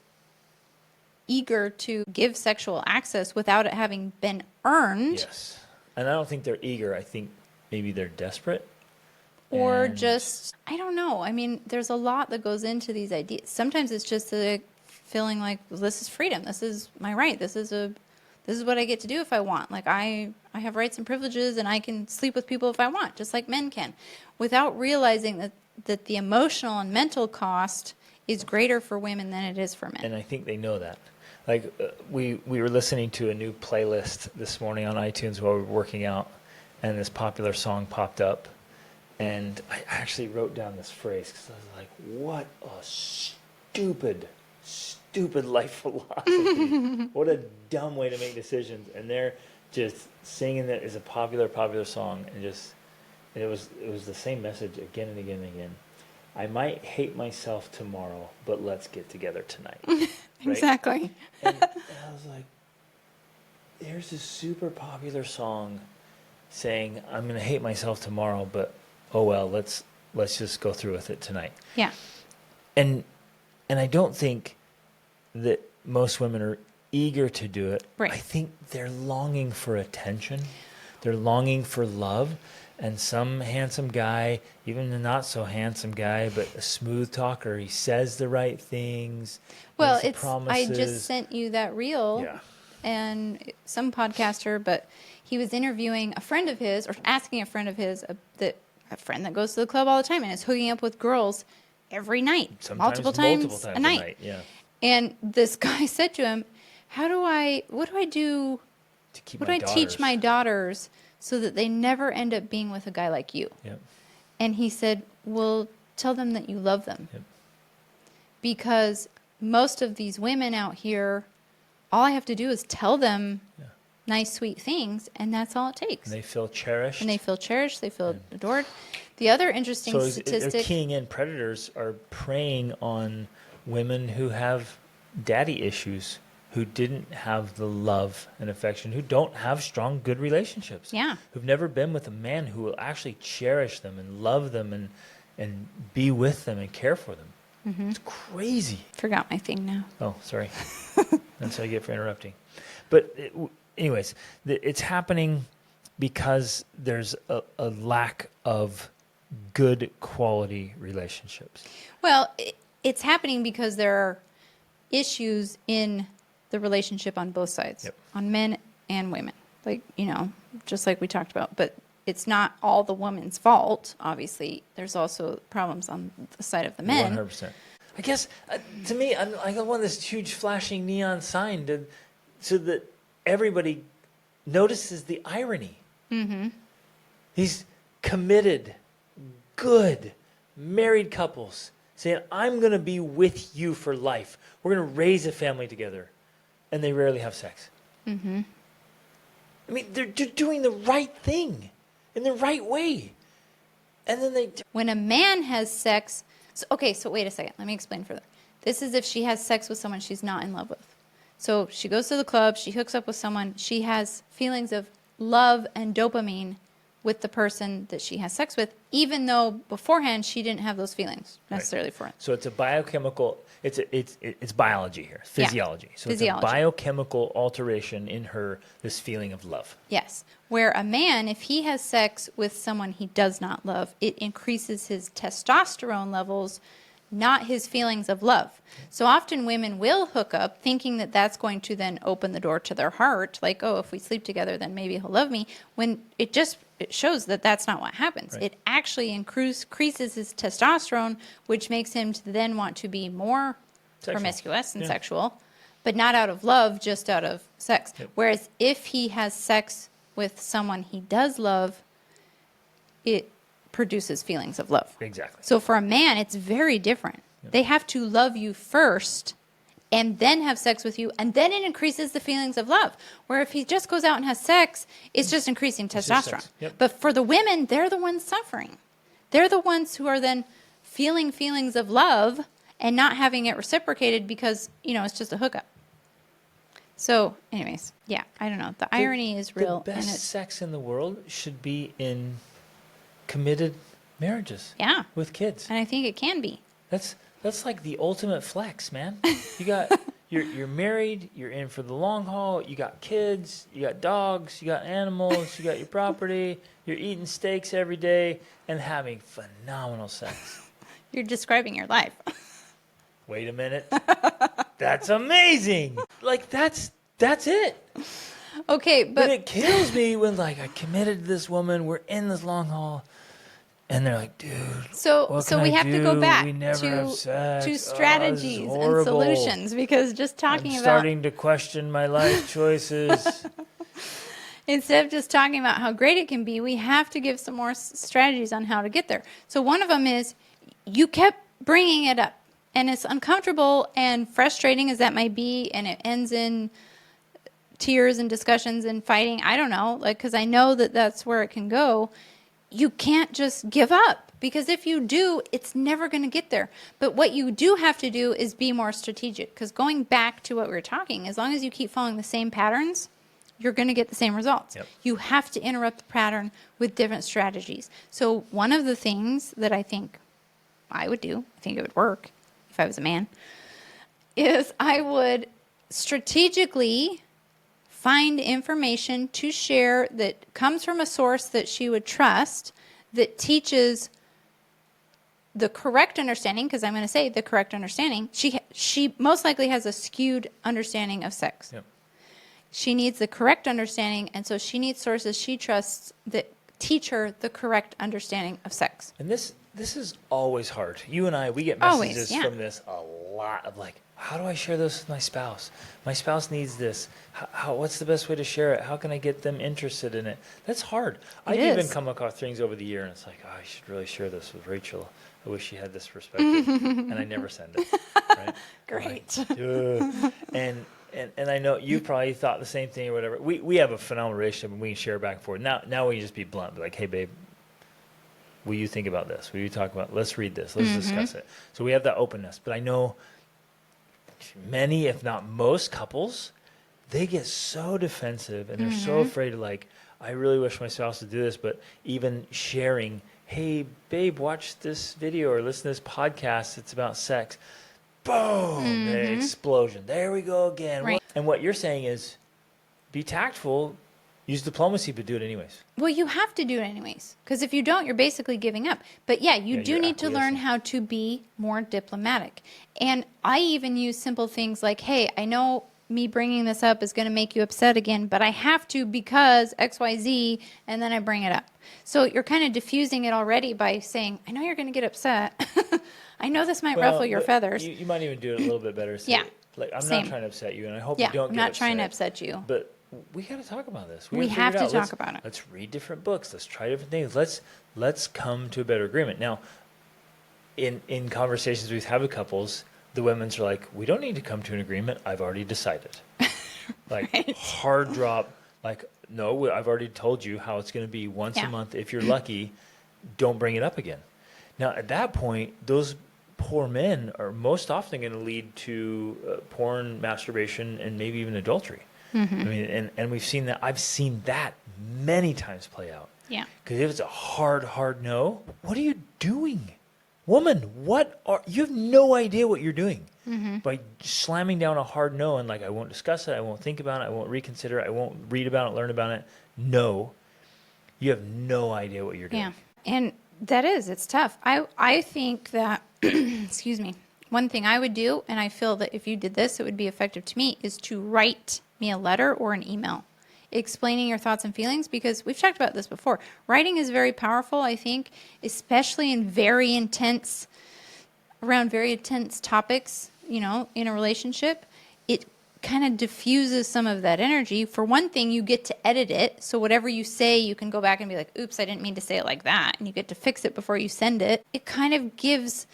B: eager to give sexual access without it having been earned.
A: Yes. And I don't think they're eager. I think maybe they're desperate.
B: Or just, I don't know. I mean, there's a lot that goes into these ideas. Sometimes it's just the feeling like, well, this is freedom. This is my right. This is what I get to do if I want. Like, I have rights and privileges, and I can sleep with people if I want, just like men can, without realizing that the emotional and mental cost is greater for women than it is for men.
A: And I think they know that. Like, we were listening to a new playlist this morning on iTunes while we were working out, and this popular song popped up. And I actually wrote down this phrase because I was like, what a stupid life philosophy. What a dumb way to make decisions. And they're just singing that as a popular song. And it was the same message again and again and again. I might hate myself tomorrow, but let's get together tonight. Right?
B: Exactly.
A: And I was like, there's this super popular song saying, I'm going to hate myself tomorrow, but oh well, let's just go through with it tonight.
B: Yeah.
A: And I don't think that most women are eager to do it.
B: Right.
A: I think they're longing for attention. They're longing for love. And some handsome guy, even a not so handsome guy, but a smooth talker, he says the right things.
B: Well,
A: makes the
B: I just
A: promises.
B: sent you that reel.
A: Yeah.
B: And some podcaster, but he was interviewing a friend of his, or asking a friend of his, a friend that goes to the club all the time and is hooking up with girls every night,
A: Sometimes
B: multiple times a night.
A: Yeah.
B: And this guy said to him, what do I do?
A: To keep
B: What
A: my
B: do I teach
A: daughters.
B: my daughters so that they never end up being with a guy like you?
A: Yep.
B: And he said, well, tell them that you love them.
A: Yep.
B: Because most of these women out here, all I have to do is tell them nice, sweet things, and that's all it takes.
A: And they feel cherished.
B: They feel adored. The other interesting
A: So
B: statistic...
A: they're keying in. Predators are preying on women who have daddy issues, who didn't have the love and affection, who don't have strong, good relationships.
B: Yeah.
A: Who've never been with a man who will actually cherish them and love them and be with them and care for them. Mm-hmm. It's crazy.
B: Forgot my thing now.
A: Oh, sorry. That's what I get for interrupting. But anyways, it's happening because there's a lack of good quality relationships.
B: Well, it's happening because there are issues in the relationship on both sides,
A: Yep.
B: on men and women. Like, just like we talked about. But it's not all the woman's fault. Obviously, there's also problems on the side of the men.
A: 100%. I guess, to me, I want this huge flashing neon sign so that everybody notices the irony. Mm-hmm. These committed, good, married couples saying, I'm going to be with you for life. We're going to raise a family together. And they rarely have sex. Mm-hmm. I mean, they're doing the right thing in the right way. And then
B: when a man has sex, so wait a second, let me explain further. This is if she has sex with someone she's not in love with. So she goes to the club, she hooks up with someone, she has feelings of love and dopamine with the person that she has sex with, even though beforehand she didn't have those feelings necessarily for it.
A: So it's a biochemical, it's biology here, physiology. So
B: Physiology.
A: It's a biochemical alteration in her, this feeling of love.
B: Yes. Where a man, if he has sex with someone he does not love, it increases his testosterone levels, not his feelings of love. So often women will hook up thinking that that's going to then open the door to their heart. Like, oh, if we sleep together, then maybe he'll love me. When it shows that that's not what happens.
A: Right.
B: It actually increases his testosterone, which makes him to then want to be more promiscuous and sexual, but not out of love, just out of sex.
A: Yep.
B: Whereas if he has sex with someone he does love, it produces feelings of love.
A: Exactly.
B: So for a man, it's very different. Yep. They have to love you first and then have sex with you, and then it increases the feelings of love. Where if he just goes out and has sex, it's just increasing testosterone.
A: Yep.
B: But for the women, they're the ones suffering. They're the ones who are then feeling feelings of love and not having it reciprocated because, it's just a hookup. So, anyways, yeah, I don't know. The irony is real.
A: The best sex in the world should be in committed marriages.
B: Yeah.
A: With kids.
B: And I think it can be.
A: That's like the ultimate flex, man. You got you're married, you're in for the long haul, you got kids, you got dogs, you got animals, you got your property, you're eating steaks every day and having phenomenal sex.
B: You're describing your life.
A: Wait a minute. That's amazing. Like that's it.
B: Okay,
A: But it kills me when I committed to this woman, we're in this long haul, and they're like, dude.
B: So we have to go back
A: we never have sex.
B: to strategies and solutions, because just talking
A: I'm
B: about
A: starting to question my life choices.
B: instead of just talking about how great it can be, we have to give some more strategies on how to get there. So one of them is you kept bringing it up, and it's uncomfortable and frustrating as that might be, and it ends in tears and discussions and fighting. I don't know, because I know that that's where it can go. You can't just give up, because if you do, it's never going to get there. But what you do have to do is be more strategic, because going back to what we were talking, as long as you keep following the same patterns, you're going to get the same results.
A: Yep.
B: You have to interrupt the pattern with different strategies. So one of the things that I think I would do, I think it would work if I was a man, is I would strategically find information to share that comes from a source that she would trust, that teaches the correct understanding, because I'm going to say the correct understanding. She most likely has a skewed understanding of sex.
A: Yep.
B: She needs the correct understanding, and so she needs sources she trusts that teach her the correct understanding of sex.
A: And this is always hard. You and I, we get messages from this a lot of how do I share this with my spouse? My spouse needs this. What's the best way to share it? How can I get them interested in it? That's hard. I've even come across things over the year, and it's I should really share this with Rachel. I wish she had this perspective. And I never send it. Right?
B: Great.
A: And I know you probably thought the same thing or whatever. We have a phenomenal relationship, and we can share back and forth. Now we can just be blunt. Be like, hey, babe, will you think about this? Will you talk about, let's read this. Let's discuss it. So we have that openness. But I know many, if not most couples, they get so defensive, and they're so afraid of I really wish my spouse would do this, but even sharing, hey, babe, watch this video or listen to this podcast. It's about sex. Boom, the explosion. There we go again.
B: Right.
A: And what you're saying is be tactful, use diplomacy, but do it anyways.
B: Well, you have to do it anyways, because if you don't, you're basically giving up. But you do need to learn how to be more diplomatic. And I even use simple things like, hey, I know me bringing this up is going to make you upset again, but I have to because XYZ, and then I bring it up. So you're kind of diffusing it already by saying, I know you're going to get upset. I know this might ruffle your feathers.
A: You might even do it a little bit better. Say,
B: Yeah.
A: like, I'm
B: Same.
A: not trying to upset you, and I hope
B: Yeah,
A: you don't
B: I'm
A: get
B: not
A: upset.
B: trying to upset you.
A: But we got to talk about this.
B: We
A: gotta
B: have
A: figure it
B: to
A: out.
B: talk about it.
A: Let's read different books. Let's try different things. Let's come to a better agreement. Now, in conversations we've had with couples, the women's are like, we don't need to come to an agreement. I've already decided. Like
B: Right.
A: hard drop. Like, no, I've already told you how it's going to be once a month. If you're lucky, don't bring it up again. Now, at that point, those poor men are most often going to lead to porn, masturbation, and maybe even adultery. I mean, and we've seen that. I've seen that many times play out.
B: Yeah.
A: Because if it's a hard no, what are you doing? Woman, you have no idea what you're doing by slamming down a hard no and like, I won't discuss it, I won't think about it, I won't reconsider it, I won't read about it, learn about it. No, you have no idea what you're doing.
B: Yeah. And it's tough. I think that, excuse me, one thing I would do, and I feel that if you did this, it would be effective to me, is to write me a letter or an email explaining your thoughts and feelings, because we've talked about this before. Writing is very powerful, I think, especially in around very intense topics, in a relationship. It kind of diffuses some of that energy. For one thing, you get to edit it. So whatever you say, you can go back and be like, oops, I didn't mean to say it like that. And you get to fix it before you send it. It kind of gives,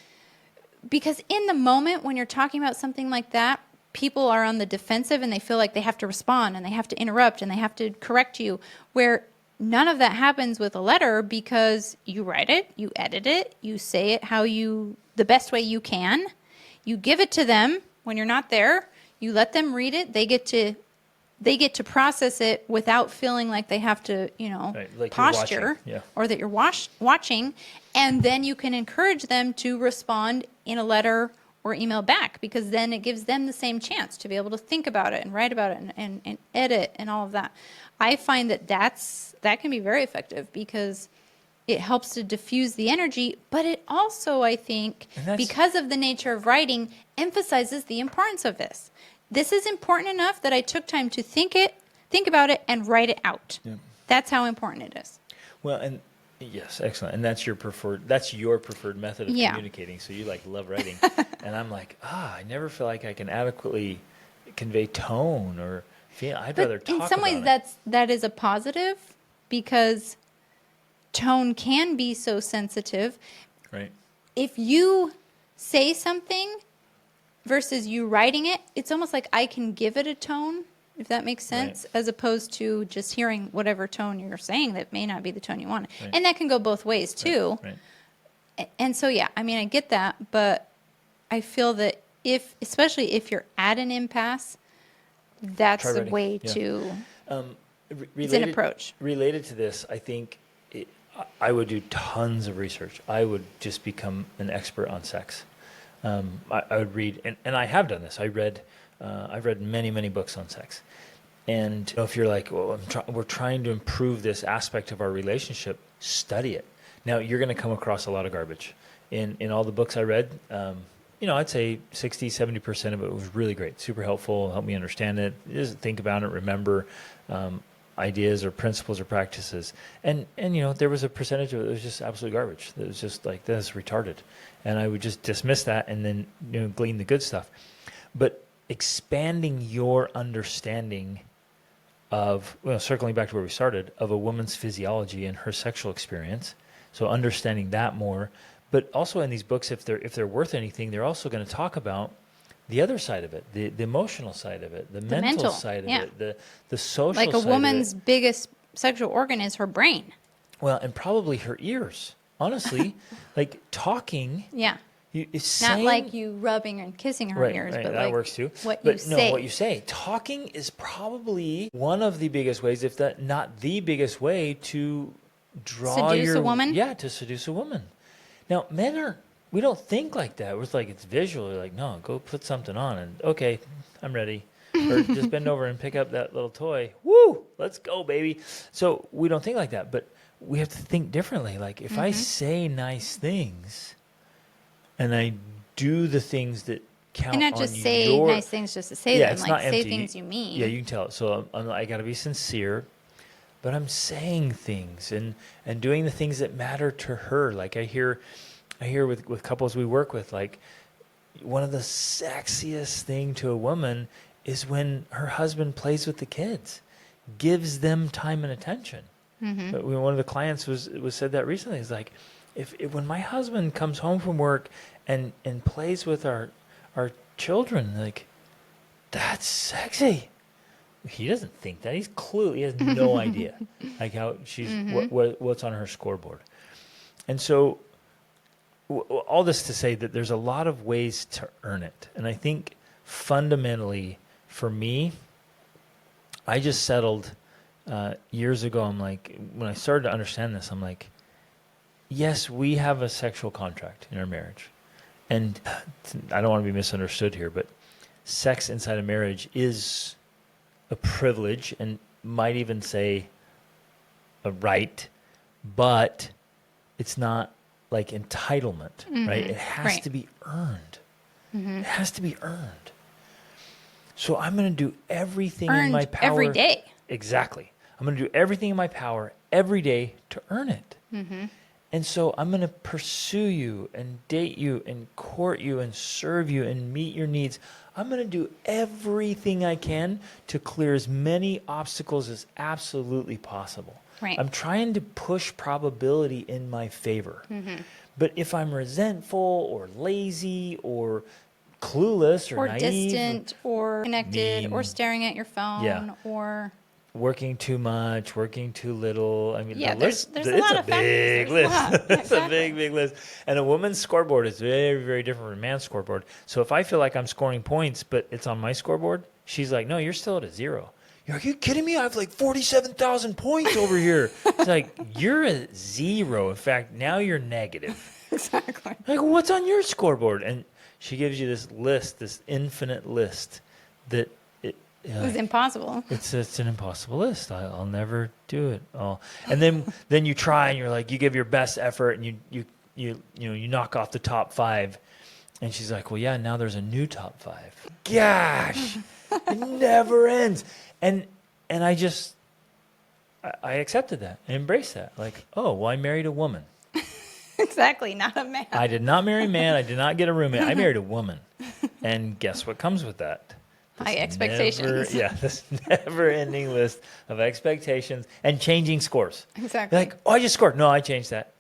B: because in the moment when you're talking about something like that, people are on the defensive and they feel like they have to respond and they have to interrupt and they have to correct you, where none of that happens with a letter, because you write it, you edit it, you say it the best way you can. You give it to them when you're not there. You let them read it. They get to process it without feeling like they have to,
A: Right, like
B: posture, or that you're watching. And then you can encourage them to respond in a letter or email back, because then it gives them the same chance to be able to think about it and write about it and edit and all of that. I find that can be very effective because it helps to diffuse the energy, but it also, I think, because of the nature of writing, emphasizes the importance of this. This is important enough that I took time to think about it and write it out. Yeah. That's how important it is.
A: Well, and yes, excellent. And that's your preferred method of communicating. So you love writing. And I'm like, I never feel like I can adequately convey tone or feel. I'd rather talk about it.
B: In some ways, that is a positive, because tone can be so sensitive.
A: Right.
B: If you say something versus you writing it, it's almost like I can give it a tone, if that makes sense, as opposed to just hearing whatever tone you're saying that may not be the tone you want. Right. And that can go both ways too. Right. And so, I get that, but I feel that especially if you're at an impasse, that's a way to, it's an approach.
A: Related to this, I think I would do tons of research. I would just become an expert on sex. I would read, and I have done this. I've read many, many books on sex. And if you're like, well, we're trying to improve this aspect of our relationship, study it. Now, you're going to come across a lot of garbage. In all the books I read, I'd say 60, 70% of it was really great, super helpful, helped me understand it, just think about it, remember ideas or principles or practices. And there was a percentage of it that was just absolute garbage. That was just like, that's retarded. And I would just dismiss that and then glean the good stuff. But expanding your understanding of, circling back to where we started, of a woman's physiology and her sexual experience, so understanding that more. But also in these books, if they're worth anything, they're also going to talk about the other side of it, the emotional side of it, the mental side of it, the social side of it.
B: Like a woman's biggest sexual organ is her brain.
A: Well, and probably her ears. Honestly, like talking.
B: Yeah. Not like you rubbing and kissing her ears, but
A: that
B: like
A: works too.
B: What you say.
A: What you say. Talking is probably one of the biggest ways, if that not the biggest way, to
B: seduce a woman.
A: Yeah, to seduce a woman. Now, men we don't think like that. We're like, it's visual. We're like, no, go put something on, and okay, I'm ready. Or just bend over and pick up that little toy. Woo! Let's go, baby. So we don't think like that, but we have to think differently. Like, if I say nice things and I do the things that count
B: And not
A: on
B: just say nice things just to say them,
A: it's
B: like
A: not
B: say
A: empty.
B: things you mean.
A: Yeah, you can tell it. So I got to be sincere, but I'm saying things and doing the things that matter to her. Like I hear with couples we work with, like one of the sexiest thing to a woman is when her husband plays with the kids, gives them time and attention. But one of the clients was said that recently. It's like, if when my husband comes home from work and plays with our children, like, that's sexy. He doesn't think that. He's clueless. He has no idea, like how she's what's on her scoreboard. And so, all this to say that there's a lot of ways to earn it. And I think fundamentally, for me, I just settled years ago. I'm like, when I started to understand this, I'm like, yes, we have a sexual contract in our marriage. And I don't want to be misunderstood here, but sex inside a marriage is a privilege and might even say a right, but it's not like entitlement, right? It has to be earned. It has to be earned. So I'm going to do everything in my power.
B: Every day.
A: Exactly. I'm going to do everything in my power every day to earn it. And so I'm going to pursue you and date you and court you and serve you and meet your needs. I'm going to do everything I can to clear as many obstacles as absolutely possible.
B: Right.
A: I'm trying to push probability in my favor. But if I'm resentful or lazy or clueless or naive,
B: distant or connected
A: mean,
B: or staring at your phone or
A: working too much, working too little. I mean,
B: yeah,
A: the list,
B: there's a lot of
A: big
B: factors.
A: list. It's a big list. And a woman's scoreboard is very, very different from a man's scoreboard. So if I feel like I'm scoring points, but it's on my scoreboard, she's like, no, you're still at a 0. You're like, are you kidding me? I have like 47,000 points over here. It's like, you're a 0. In fact, now you're negative.
B: Exactly.
A: Like, what's on your scoreboard? And she gives you this list, this infinite list that
B: it was impossible.
A: It's an impossible list. I'll never do it all. And then you try and you're like, you give your best effort and you knock off the top 5. And she's like, well, yeah, now there's a new top 5. Gosh, it never ends. And I accepted that and embraced that. Like, oh, well, I married a woman.
B: Exactly, not a man.
A: I did not marry a man. I did not get a roommate. I married a woman. And guess what comes with that?
B: High expectations.
A: This never-ending list of expectations and changing scores.
B: Exactly.
A: Like, oh, I just scored. No, I changed that.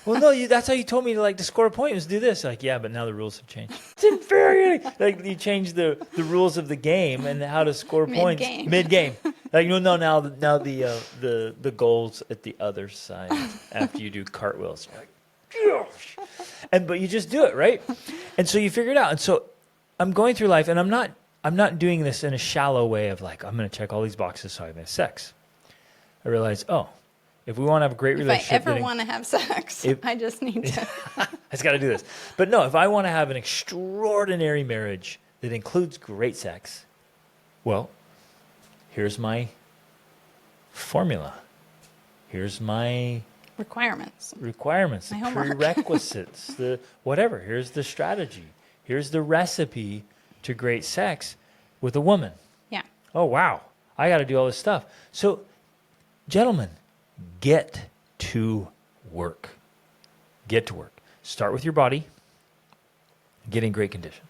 A: Well, no, that's how you told me to score a point was do this. Like, yeah, but now the rules have changed. It's infuriating. Like, you change the rules of the game and how to score points mid-game. Like, no, now the goals at the other side after you do cartwheels. You're like, gosh. But you just do it, right? And so you figure it out. And so I'm going through life, and I'm not doing this in a shallow way of like, I'm going to check all these boxes so I have sex. I realize, if we want to have a great relationship.
B: If I ever want to have sex, I just need to.
A: I just got to do this. But no, if I want to have an extraordinary marriage that includes great sex, well, here's my formula. Here's my
B: requirements,
A: the
B: homework.
A: prerequisites, the whatever. Here's the strategy. Here's the recipe to great sex with a woman.
B: Yeah.
A: Oh, wow. I got to do all this stuff. So, gentlemen, get to work. Get to work. Start with your body. Get in great condition,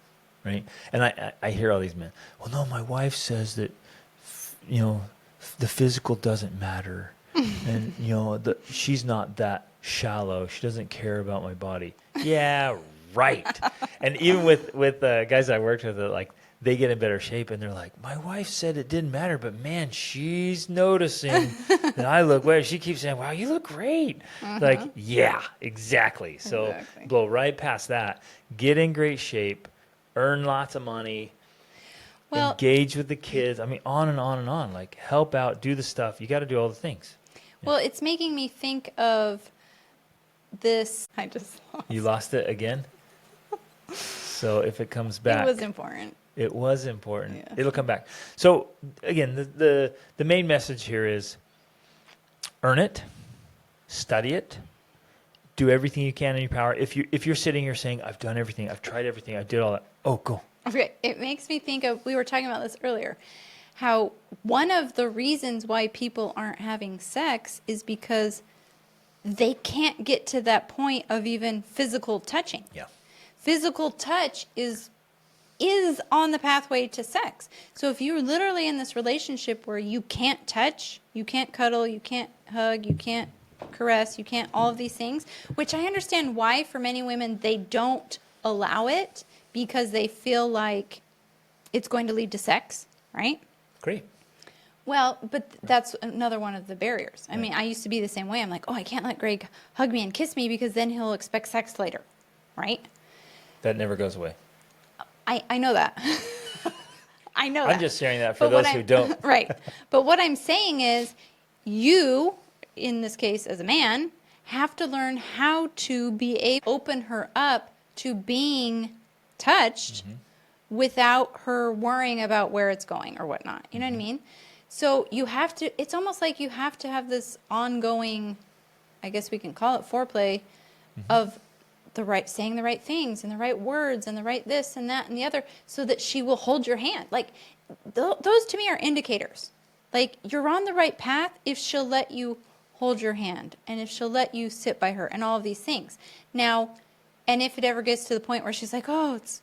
A: right? And I hear all these men, well, no, my wife says that, the physical doesn't matter. And, she's not that shallow. She doesn't care about my body. Yeah, right. And even with guys I worked with, they get in better shape and they're like, my wife said it didn't matter, but man, she's noticing that I look well. She keeps saying, wow, you look great. Like, yeah, exactly. So blow right past that. Get in great shape, earn lots of money, engage with the kids. I mean, on and on and on. Like, help out, do the stuff. You got to do all the things.
B: Well, it's making me think of this. I just lost.
A: You lost it again? So if it comes back.
B: It was important.
A: It was important.
B: Yeah.
A: It'll come back. So again, the main message here is earn it, study it, do everything you can in your power. If you're sitting here saying, I've done everything, I've tried everything, I did all that. Oh, go
B: Okay, it makes me think of, we were talking about this earlier, how one of the reasons why people aren't having sex is because they can't get to that point of even physical touching.
A: Yeah.
B: Physical touch is on the pathway to sex. So if you're literally in this relationship where you can't touch, you can't cuddle, you can't hug, you can't caress, you can't all of these things, which I understand why for many women they don't allow it because they feel like it's going to lead to sex, right?
A: Great.
B: Well, but that's another one of the barriers. I mean, I used to be the same way. I'm like, oh, I can't let Greg hug me and kiss me because then he'll expect sex later, right?
A: That never goes away.
B: I know that. I know that.
A: I'm just sharing that for those who don't.
B: Right. But what I'm saying is you, in this case as a man, have to learn how to be able to open her up to being touched without her worrying about where it's going or whatnot. You know what I mean? So you have to, it's almost like you have to have this ongoing, I guess we can call it foreplay, of saying the right things and the right words and the right this and that and the other, so that she will hold your hand. Like those to me are indicators. Like you're on the right path if she'll let you hold your hand and if she'll let you sit by her and all of these things. Now, and if it ever gets to the point where she's like, oh, it's,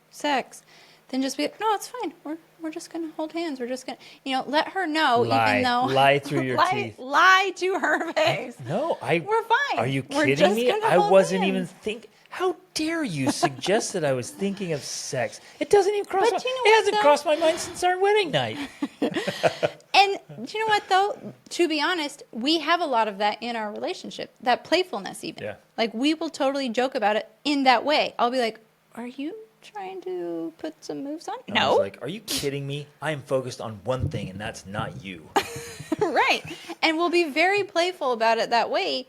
B: sex, then just be like, no, it's fine. We're just going to hold hands. We're just going to, let her know, even though.
A: Lie through your teeth.
B: Lie to her face.
A: No,
B: we're fine.
A: Are you
B: We're
A: kidding
B: just
A: me?
B: gonna
A: I
B: hold
A: wasn't
B: hands.
A: even thinking. How dare you suggest that I was thinking of sex? It doesn't even cross
B: But
A: my
B: you know
A: It
B: what,
A: hasn't
B: though?
A: crossed my mind since our wedding night.
B: And do you know what, though? To be honest, we have a lot of that in our relationship, that playfulness even.
A: Yeah.
B: Like, we will totally joke about it in that way. I'll be like, are you trying to put some moves on?
A: I
B: No.
A: was like, are you kidding me? I am focused on one thing, and that's not you.
B: Right. And we'll be very playful about it that way,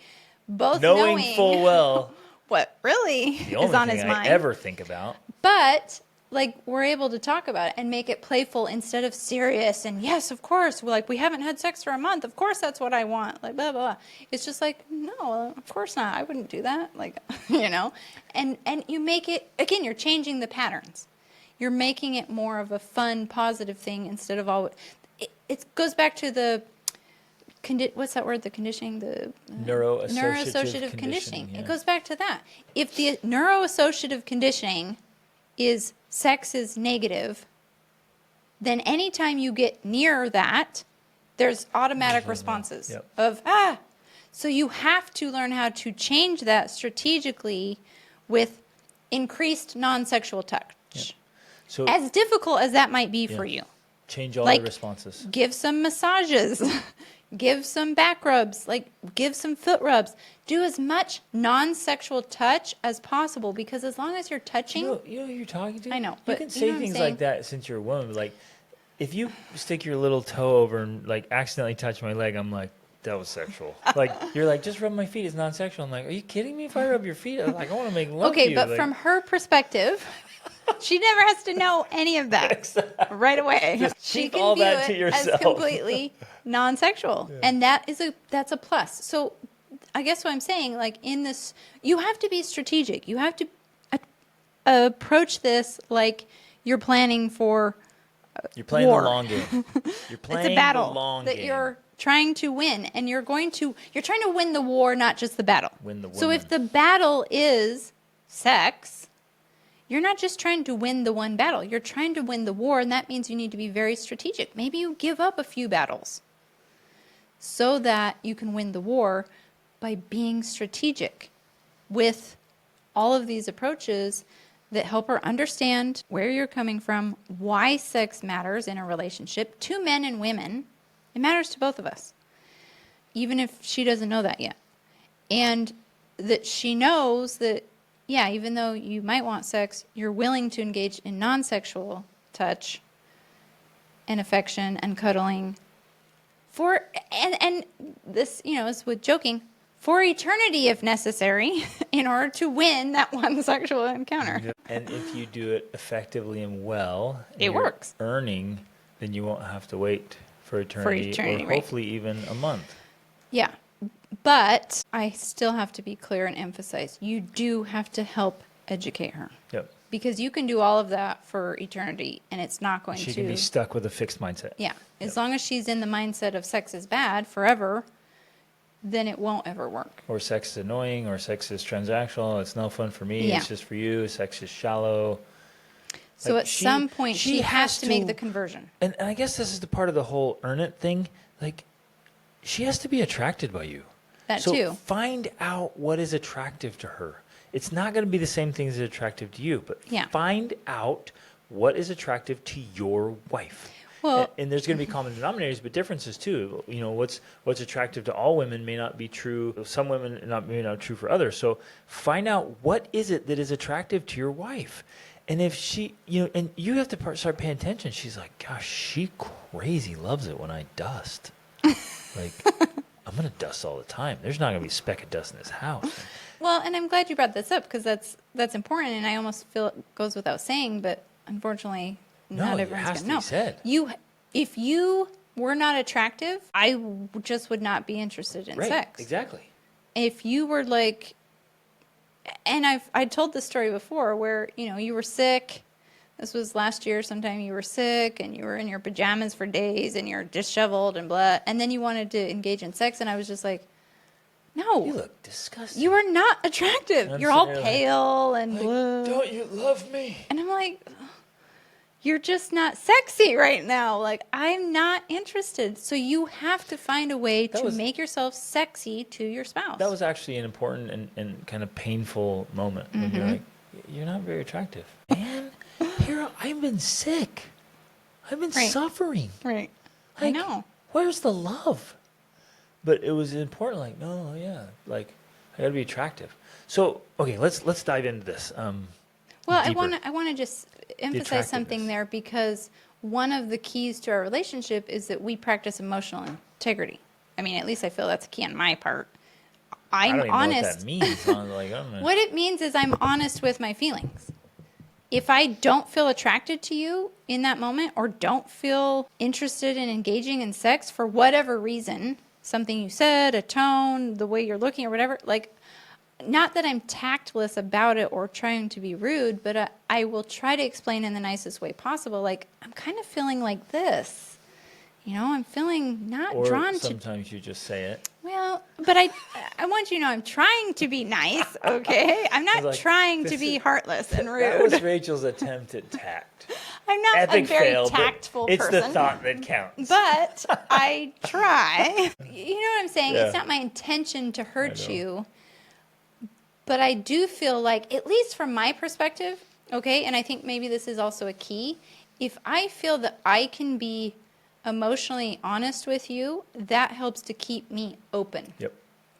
B: both
A: Knowing
B: knowing
A: full well
B: what really
A: the
B: is
A: only
B: on
A: thing
B: his
A: I
B: mind.
A: ever think about.
B: But like we're able to talk about it and make it playful instead of serious. And yes, of course, we haven't had sex for a month. Of course, that's what I want. Like blah blah. Blah. It's just like no, of course not. I wouldn't do that. Like And you make it again. You're changing the patterns. You're making it more of a fun, positive thing instead of all. It goes back to the. What's that word? The conditioning, the neuroassociative conditioning.
A: Yeah.
B: It goes back to that. If the neuroassociative conditioning is sex is negative, then anytime you get near that, there's automatic responses of So you have to learn how to change that strategically with increased non-sexual touch.
A: Yep. So
B: As difficult as that might be for you.
A: change all
B: Like,
A: the responses.
B: Give some massages, give some back rubs, give some foot rubs. Do as much non-sexual touch as possible because as long as you're touching.
A: You know who you're talking to?
B: I know,
A: You
B: but
A: can
B: you
A: say
B: know what I'm
A: things
B: saying?
A: like that since you're a woman. Like, if you stick your little toe over and accidentally touch my leg, I'm like, that was sexual. You're like, just rub my feet. It's non-sexual. I'm like, are you kidding me? If I rub your feet, I'm like, I want to make love to
B: Okay,
A: you.
B: but from her perspective, she never has to know any of that right away.
A: Just
B: She
A: keep
B: can
A: all
B: view
A: that to
B: it
A: yourself.
B: as completely non-sexual, and that's a plus. So, I guess what I'm saying, in this, you have to be strategic. You have to approach this like you're planning for.
A: You're playing
B: war.
A: the long game. You're playing
B: It's a battle
A: the long
B: that
A: game.
B: you're trying to win, and you're trying to win the war, not just the battle.
A: Win the
B: So if
A: woman.
B: the battle is sex, you're not just trying to win the one battle. You're trying to win the war, and that means you need to be very strategic. Maybe you give up a few battles so that you can win the war by being strategic with all of these approaches that help her understand where you're coming from, why sex matters in a relationship to men and women. It matters to both of us, even if she doesn't know that yet. And that she knows that, yeah, even though you might want sex, you're willing to engage in non-sexual touch and affection and cuddling and this, is with joking, for eternity if necessary, in order to win that one sexual encounter.
A: And if you do it effectively and well, and
B: It
A: you're
B: works.
A: earning, then you won't have to wait for eternity,
B: eternity,
A: or
B: right.
A: hopefully even a month.
B: Yeah. But I still have to be clear and emphasize, you do have to help educate her.
A: Yep.
B: because you can do all of that for eternity, and it's not going
A: She
B: to.
A: can be stuck with a fixed mindset.
B: Yeah, as
A: Yep.
B: long as she's in the mindset of sex is bad forever, then it won't ever work.
A: Or sex is annoying, or sex is transactional. It's no fun for me.
B: Yeah.
A: It's just for you. Sex is shallow.
B: So
A: Like,
B: at some point, she has to make
A: to-
B: the conversion.
A: And I guess this is the part of the whole earn it thing. Like, she has to be attracted by you.
B: That
A: so
B: too.
A: Find out what is attractive to her. It's not going to be the same things that are attractive to you, but
B: Yeah.
A: find out what is attractive to your wife.
B: Well-
A: and there's going to be common denominators, but differences too. You know, what's attractive to all women may not be true. Some women may not true for others. So find out what is it that is attractive to your wife. And if she, and you have to start paying attention. She's like, gosh, she crazy loves it when I dust. Like, I'm going to dust all the time. There's not going to be a speck of dust in this house.
B: Well, and I'm glad you brought this up because that's important, and I almost feel it goes without saying, but unfortunately, not
A: it
B: everyone's
A: has
B: going
A: to
B: to know.
A: be said.
B: If you were not attractive, I just would not be interested in
A: Right,
B: sex.
A: exactly.
B: If you were like, and I told this story before where, you were sick. This was last year sometime. You were sick and you were in your pajamas for days and you're disheveled and blah. And then you wanted to engage in sex. And I was just like, no.
A: You look disgusting.
B: You are not attractive.
A: I'm
B: You're all
A: sitting there
B: pale and
A: like,
B: blah.
A: don't you love me?
B: And I'm like, you're just not sexy right now. Like, I'm not interested. So you have to find a way to make yourself sexy to your spouse.
A: That was actually an important and kind of painful moment when you're like, you're not very attractive. Man, here, I've been sick. I've been
B: Right.
A: suffering.
B: right. I
A: Like,
B: know.
A: Where's the love? But it was important, like, no, yeah, like, I gotta be attractive. So, okay, let's dive into this.
B: Well,
A: deeper.
B: I want to just emphasize something
A: attractiveness.
B: there because one of the keys to our relationship is that we practice emotional integrity. I mean, at least I feel that's a key on my part.
A: I
B: I'm
A: don't even know
B: honest.
A: what that means. I'm like, I don't know.
B: What it means is I'm honest with my feelings. If I don't feel attracted to you in that moment or don't feel interested in engaging in sex for whatever reason, something you said, a tone, the way you're looking or whatever, like, not that I'm tactless about it or trying to be rude, but I will try to explain in the nicest way possible. Like, I'm kind of feeling like this. I'm feeling not
A: Or
B: drawn to.
A: sometimes you just say it.
B: Well, but I want you to know I'm trying to be nice, okay? I'm not
A: like,
B: trying to
A: this
B: be
A: is-
B: heartless and
A: That was
B: rude.
A: Rachel's attempt at tact.
B: I'm not
A: Epic
B: a very
A: fail, but
B: tactful
A: it's
B: person.
A: the thought that counts.
B: But I try. You know what I'm saying?
A: Yeah.
B: It's not my intention to hurt
A: know.
B: you. But I do feel like, at least from my perspective, okay, and I think maybe this is also a key, if I feel that I can be emotionally honest with you, that helps to keep me open.
A: Yep.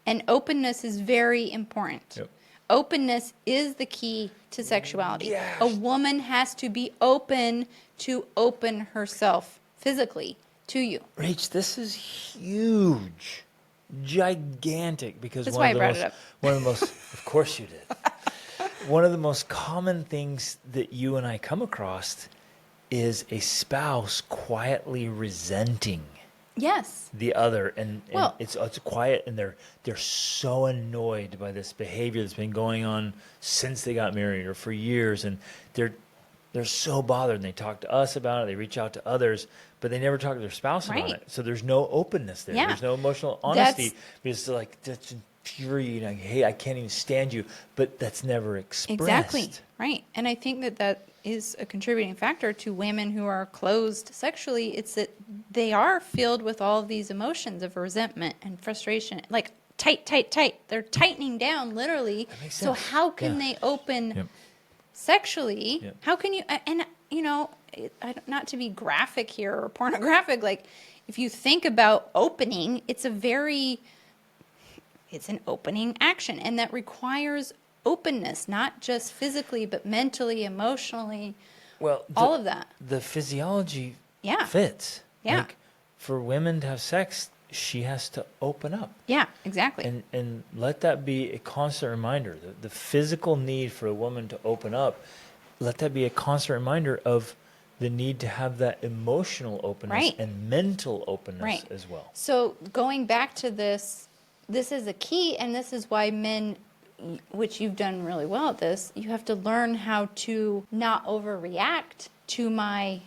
B: And openness is very important.
A: Yep.
B: Openness is the key to sexuality.
A: Yes.
B: A woman has to be open to open herself physically to you.
A: Rach, this is huge, gigantic. Because
B: That's
A: one
B: why
A: of
B: I
A: the
B: brought
A: most,
B: it up.
A: one of the most, of course you did. One of the most common things that you and I come across is a spouse quietly resenting
B: Yes.
A: the other, and
B: Well-
A: it's quiet, and they're so annoyed by this behavior that's been going on since they got married or for years, and they're so bothered, and they talk to us about it, they reach out to others, but they never talk to their spouse about
B: Right.
A: it. So there's no openness there.
B: Yeah.
A: There's no emotional honesty.
B: That's-
A: Because it's like, that's infuriating. Like, hey, I can't even stand you, but that's never expressed.
B: Exactly. Right. And I think that is a contributing factor to women who are closed sexually. It's that they are filled with all of these emotions of resentment and frustration. Like, tight, tight, tight. They're tightening down, literally.
A: That makes
B: So
A: sense.
B: how can
A: Yeah.
B: they open
A: Yep.
B: sexually?
A: Yep.
B: How can you, and not to be graphic here or pornographic, like, if you think about opening, it's an opening action, and that requires openness, not just physically, but mentally, emotionally,
A: Well,
B: all of that.
A: The physiology
B: Yeah.
A: fits.
B: Yeah.
A: Like, for women to have sex, she has to open up.
B: Yeah, exactly.
A: And let that be a constant reminder. The physical need for a woman to open up, let that be a constant reminder of the need to have that emotional openness
B: Right.
A: and mental openness
B: Right.
A: as well.
B: So going back to this is a key, and this is why men which you've done really well at this, you have to learn how to not overreact to my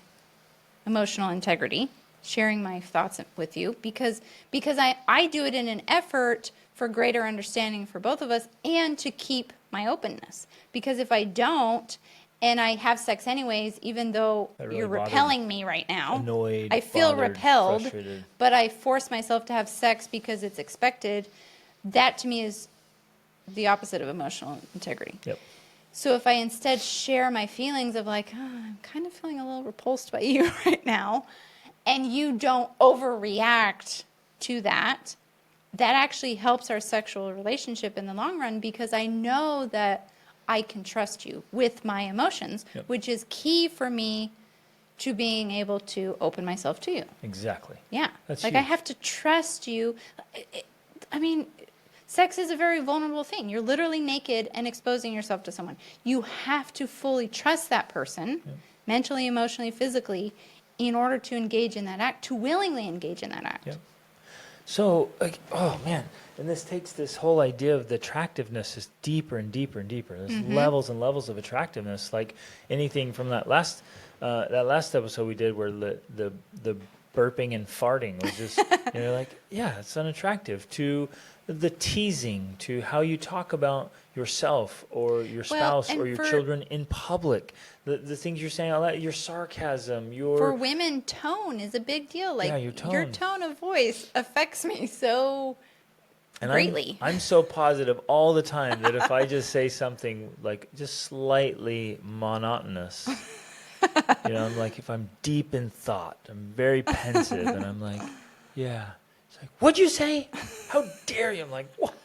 B: emotional integrity, sharing my thoughts with you, because I do it in an effort for greater understanding for both of us and to keep my openness. Because if I don't, and I have sex anyways, even though
A: That really
B: you're
A: bothered
B: repelling me right now,
A: Annoyed,
B: I feel
A: bothered,
B: repelled,
A: frustrated.
B: but I force myself to have sex because it's expected. That to me is the opposite of emotional integrity.
A: Yep.
B: So if I instead share my feelings of like, oh, I'm kind of feeling a little repulsed by you right now, and you don't overreact to that, that actually helps our sexual relationship in the long run, because I know that I can trust you with my emotions,
A: Yep.
B: which is key for me to being able to open myself to you.
A: Exactly.
B: Yeah.
A: That's
B: like
A: huge.
B: I have to trust you. I mean, sex is a very vulnerable thing. You're literally naked and exposing yourself to someone. You have to fully trust that person, mentally, emotionally, physically, in order to engage in that act, to willingly engage in that act.
A: Yep. So, like, oh man, and this takes this whole idea of the attractiveness is deeper and deeper and deeper. There's levels and levels of attractiveness. Like anything from that last episode we did, where the burping and farting was just, you're like, yeah, it's unattractive. To the teasing, to how you talk about yourself or your spouse or your children in public, the things you're saying, all that, your sarcasm,
B: For women, tone is a big deal. Like,
A: Yeah,
B: your tone of voice affects me so greatly.
A: I'm so positive all the time that if I just say something like just slightly monotonous, I'm like, if I'm deep in thought, I'm very pensive, and I'm like, yeah. It's like, what'd you say? How dare you? I'm like, what?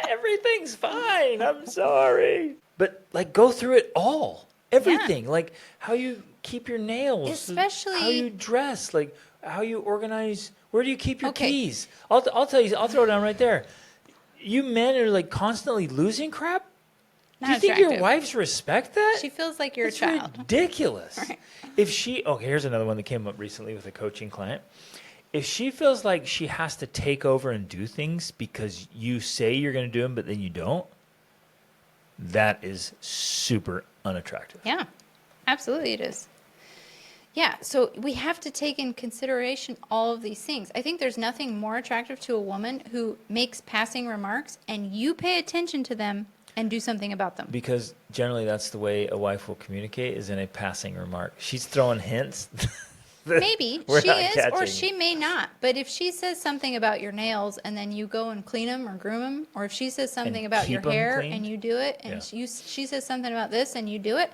A: Everything's fine. I'm sorry. But like, go through it all. Everything. Like how you keep your nails.
B: Especially
A: how you dress. Like how you organize. Where do you keep your keys? I'll tell you. I'll throw it down right there. You men are like constantly losing crap. Do you think your wives respect that?
B: She feels like you're
A: It's
B: a child.
A: Ridiculous.
B: Right.
A: If she, here's another one that came up recently with a coaching client. If she feels like she has to take over and do things because you say you're going to do them, but then you don't, that is super unattractive.
B: Yeah, absolutely it is. Yeah, so we have to take in consideration all of these things. I think there's nothing more attractive to a woman who makes passing remarks and you pay attention to them and do something about them.
A: Because generally that's the way a wife will communicate, is in a passing remark. She's throwing hints.
B: Maybe she is,
A: catching.
B: or she may not. But if she says something about your nails and then you go and clean them or groom them, or if she says something about your hair and you do it, and she says something about this and you do it,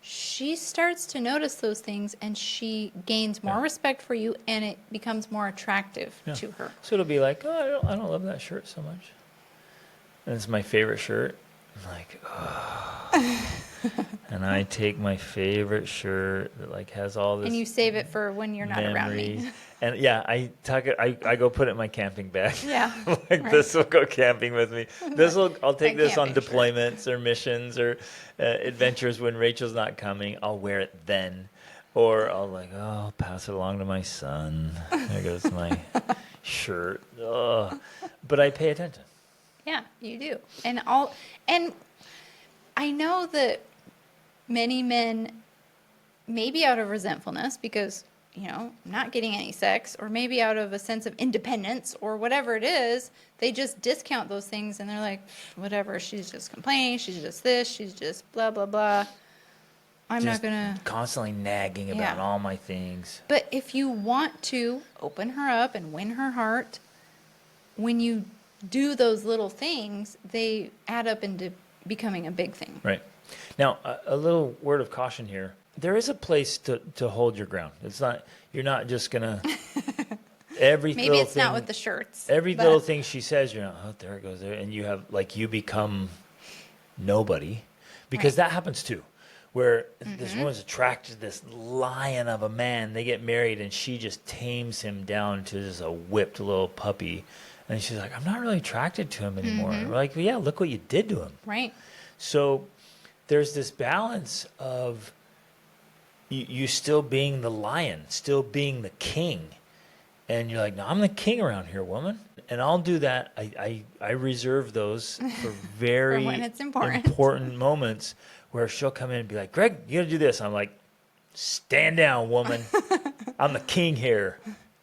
B: she starts to notice those things and she gains more respect for you, and it becomes more attractive to her.
A: So it'll be like, I don't love that shirt so much. And it's my favorite shirt. I'm like, oh. And I take my favorite shirt that like has all this,
B: and you save it for when you're not around me.
A: And yeah, I tuck it. I go put it in my camping bag.
B: Yeah,
A: like
B: right.
A: This will go camping with me. I'll take this on deployments or missions or adventures when Rachel's not coming. I'll wear it then, or I'll pass it along to my son. There goes my shirt. Ugh. But I pay attention.
B: Yeah, you do. And I know that many men, maybe out of resentfulness because, I'm not getting any sex, or maybe out of a sense of independence or whatever it is, they just discount those things and they're like, whatever, she's just complaining, she's just this, she's just blah, blah, blah. I'm
A: Just
B: not going to...
A: constantly nagging about all my things.
B: But if you want to open her up and win her heart, when you do those little things, they add up into becoming a big thing.
A: Right. Now, a little word of caution here. There is a place to hold your ground. You're not just going to,
B: Maybe it's not with the shirts.
A: Every little thing she says, you're not, there it goes there. And you become nobody. Because that happens too. Where this woman's attracted to this lion of a man. They get married and she just tames him down to just a whipped little puppy. And she's like, I'm not really attracted to him anymore. We're like, well, yeah, look what you did to him.
B: Right.
A: So there's this balance of you still being the lion, still being the king, and you're like, no, I'm the king around here, woman. And I'll do that. I reserve those for very
B: when it's important.
A: important moments where she'll come in and be like, Greg, you got to do this. I'm like, stand down, woman. I'm the king here.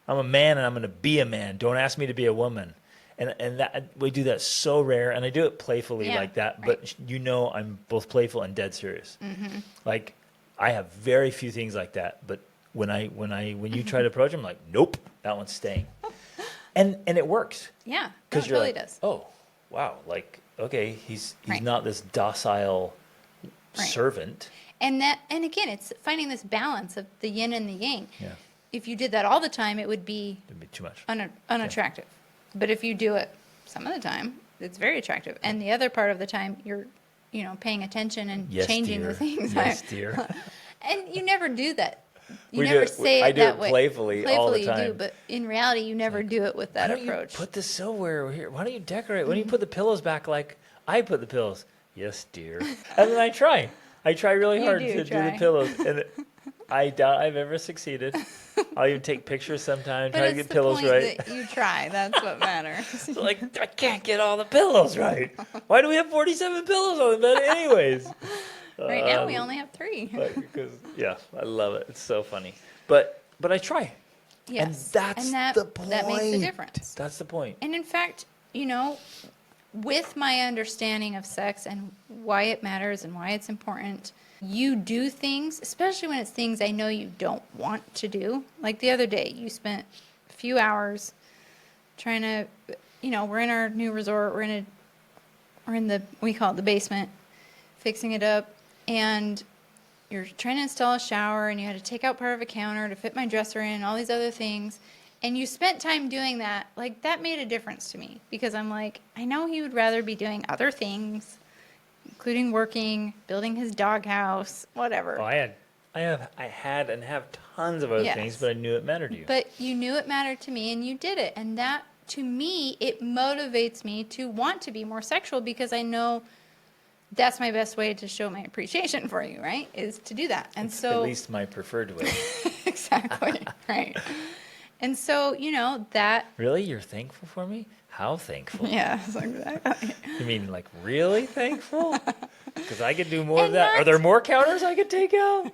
A: I'm a man and I'm going to be a man. Don't ask me to be a woman. And that we do that so rare, and I do it playfully like that.
B: Right.
A: But I'm both playful and dead serious. Like I have very few things like that. But when you try to approach them, like, nope, that one's staying. And it works.
B: Yeah,
A: Because
B: it
A: you're
B: really
A: like,
B: does.
A: oh, wow, like, okay, he's
B: Right.
A: not this docile
B: Right.
A: servant.
B: And again, it's finding this balance of the yin and the yang.
A: Yeah,
B: If you did that all the time, it would be
A: it'd be too much.
B: unattractive. But if you do it some of the time, it's very attractive. And the other part of the time, you're, paying attention and
A: Yes,
B: changing
A: dear.
B: the things.
A: Yes, dear.
B: And you never do that. You
A: We do
B: never
A: it-
B: say
A: I
B: it
A: do
B: that
A: it
B: way.
A: playfully all the
B: You
A: time.
B: do, but in reality, you never do it with that
A: Why don't
B: approach.
A: you put the silverware here? Why don't you decorate? Why don't you put the pillows back like I put the pillows? Yes, dear. And then I try. I try really
B: You
A: hard
B: do
A: to do
B: try.
A: the pillows. And I doubt I've ever succeeded. I'll even take pictures sometimes,
B: But
A: try to
B: it's
A: get
B: the
A: pillows
B: point
A: right.
B: that you try. That's what matters.
A: So like, I can't get all the pillows right. Why do we have 47 pillows on the bed anyways?
B: Right now, we only have 3.
A: Because I love it. It's so funny. But I try.
B: Yes.
A: that's the point.
B: That makes a difference.
A: That's the point.
B: And in fact, with my understanding of sex and why it matters and why it's important, you do things, especially when it's things I know you don't want to do. Like the other day, you spent a few hours trying to, we're in our new resort, we're in the, we call it the basement, fixing it up, and you're trying to install a shower, and you had to take out part of a counter to fit my dresser in, and all these other things. And you spent time doing that. Like, that made a difference to me, because I'm like, I know he would rather be doing other things, including working, building his doghouse, whatever.
A: Oh, I had and have tons of other
B: Yes.
A: things, but I knew it mattered to you.
B: But you knew it mattered to me, and you did it. And that, to me, it motivates me to want to be more sexual, because I know that's my best way to show my appreciation for you, right? Is to do that. And
A: It's
B: so
A: at least my preferred way.
B: exactly, right. And so, that,
A: Really? You're thankful for me? How thankful?
B: yeah, exactly.
A: You mean like really thankful? Because I could do more of
B: And
A: that. Are
B: not-
A: there more counters I could take out?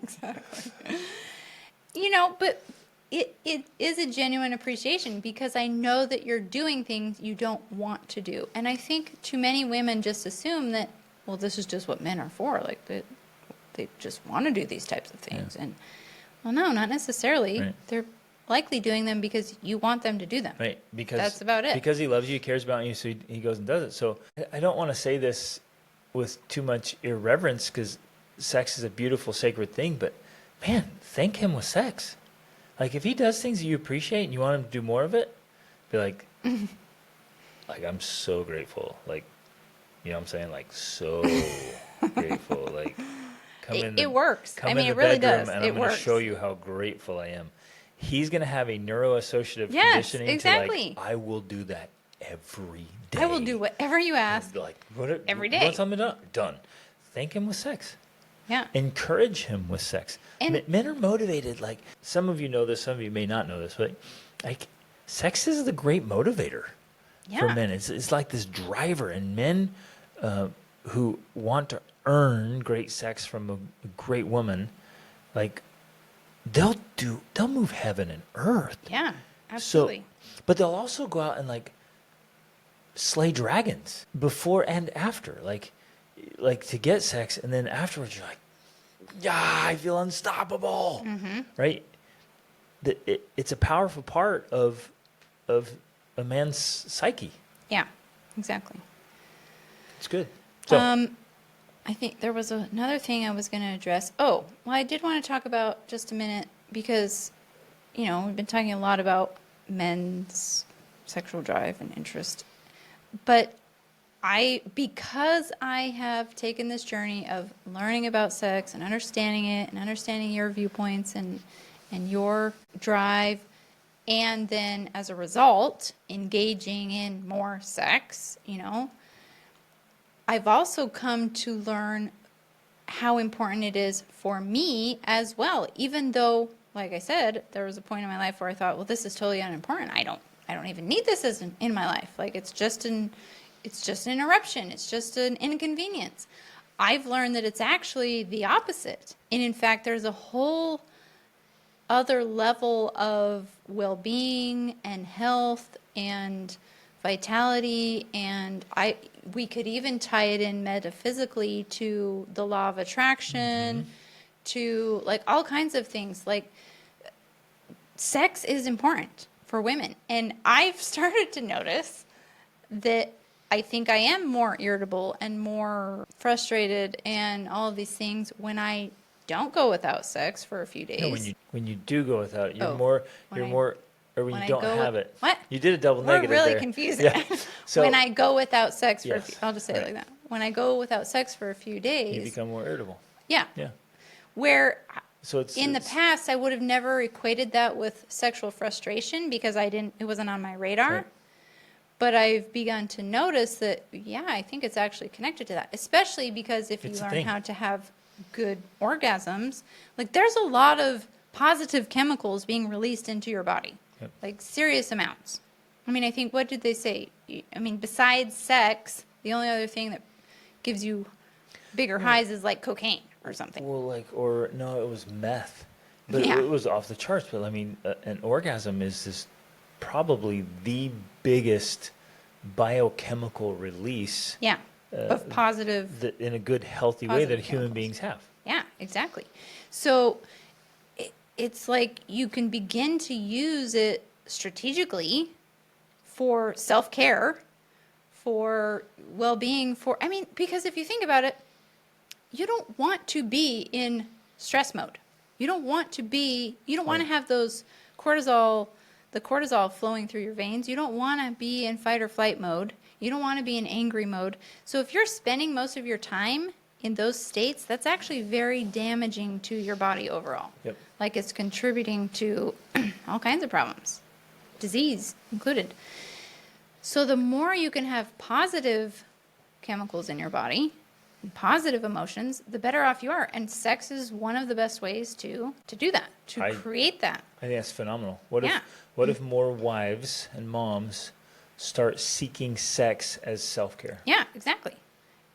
B: But it is a genuine appreciation, because I know that you're doing things you don't want to do. And I think too many women just assume that, well, this is just what men are for. Like, they just want to do these types of things. And, well, no, not necessarily.
A: Right.
B: They're likely doing them because you want them to do them.
A: Right, because
B: That's about it.
A: Because he loves you, he cares about you, so he goes and does it. So I don't want to say this with too much irreverence, because sex is a beautiful, sacred thing. But man, thank him with sex. Like if he does things that you appreciate and you want him to do more of it, be like, like I'm so grateful. Like, you know what I'm saying? Like so grateful. Like come in.
B: It works.
A: Come
B: I mean,
A: in
B: it
A: the
B: really
A: bedroom
B: does.
A: and
B: It
A: I'm going to
B: works.
A: show you how grateful I am. He's going to have a neuroassociative
B: Yes,
A: conditioning
B: exactly.
A: to like, I will do that every day.
B: I will do whatever you ask.
A: Like,
B: every
A: You
B: day.
A: want something done? Done. Thank him with sex.
B: Yeah.
A: Encourage him with sex.
B: And-
A: Men are motivated. Like some of you know this, some of you may not know this, but like sex is the great motivator for
B: Yeah.
A: men. It's like this driver, and men who want to earn great sex from a great woman, like they'll move heaven and earth.
B: Yeah. Absolutely.
A: But they'll also go out and like slay dragons before and after, like to get sex, and then afterwards you're like, yeah, I feel unstoppable, right? It's a powerful part of a man's psyche.
B: Yeah. Exactly.
A: It's good. So
B: I think there was another thing I was going to address. Oh, well, I did want to talk about just a minute, because, we've been talking a lot about men's sexual drive and interest. But because I have taken this journey of learning about sex and understanding it and understanding your viewpoints and your drive, and then as a result, engaging in more sex, I've also come to learn how important it is for me as well, even though like I said, there was a point in my life where I thought, well, this is totally unimportant. I don't even need this in my life. Like it's just an interruption. It's just an inconvenience. I've learned that it's actually the opposite. And in fact, there's a whole other level of well-being and health and vitality, and we could even tie it in metaphysically to the law of attraction, to like all kinds of things. Like sex is important for women, and I've started to notice that I think I am more irritable and more frustrated and all of these things when I don't go without sex for a few days.
A: No, when you do go without, you're
B: when
A: more, or when you don't have it.
B: What?
A: You did a double negative
B: We're really
A: there.
B: confusing.
A: Yeah. So
B: when I go without sex for
A: Yes,
B: I'll just say it
A: right.
B: like that. When I go without sex for a few days.
A: you become more irritable.
B: Yeah.
A: Yeah.
B: Where
A: So it's
B: in the past I would have never equated that with sexual frustration because it wasn't on my radar.
A: Right.
B: But I've begun to notice that, yeah, I think it's actually connected to that, especially because if you
A: It's a
B: learn
A: thing.
B: how to have good orgasms, like there's a lot of positive chemicals being released into your body,
A: Yep.
B: like serious amounts. I mean, I think, what did they say? I mean, besides sex, the only other thing that gives you bigger highs is like cocaine or something.
A: Well, no, it was meth. But
B: Yeah.
A: it was off the charts. But I mean, an orgasm is probably the biggest biochemical release
B: Yeah, of positive.
A: that, in a good, healthy way
B: Positive
A: that human
B: chemicals.
A: beings have.
B: Yeah, exactly. So it's like you can begin to use it strategically for self-care, for well-being, because if you think about it, you don't want to be in stress mode. You don't want to have the cortisol flowing through your veins. You don't want to be in fight or flight mode. You don't want to be in angry mode. So if you're spending most of your time in those states, that's actually very damaging to your body overall.
A: Yep.
B: Like it's contributing to all kinds of problems, disease included. So the more you can have positive chemicals in your body, positive emotions, the better off you are. And sex is one of the best ways to do that, create that.
A: I think that's phenomenal. What
B: Yeah.
A: if more wives and moms start seeking sex as self-care?
B: Yeah, exactly.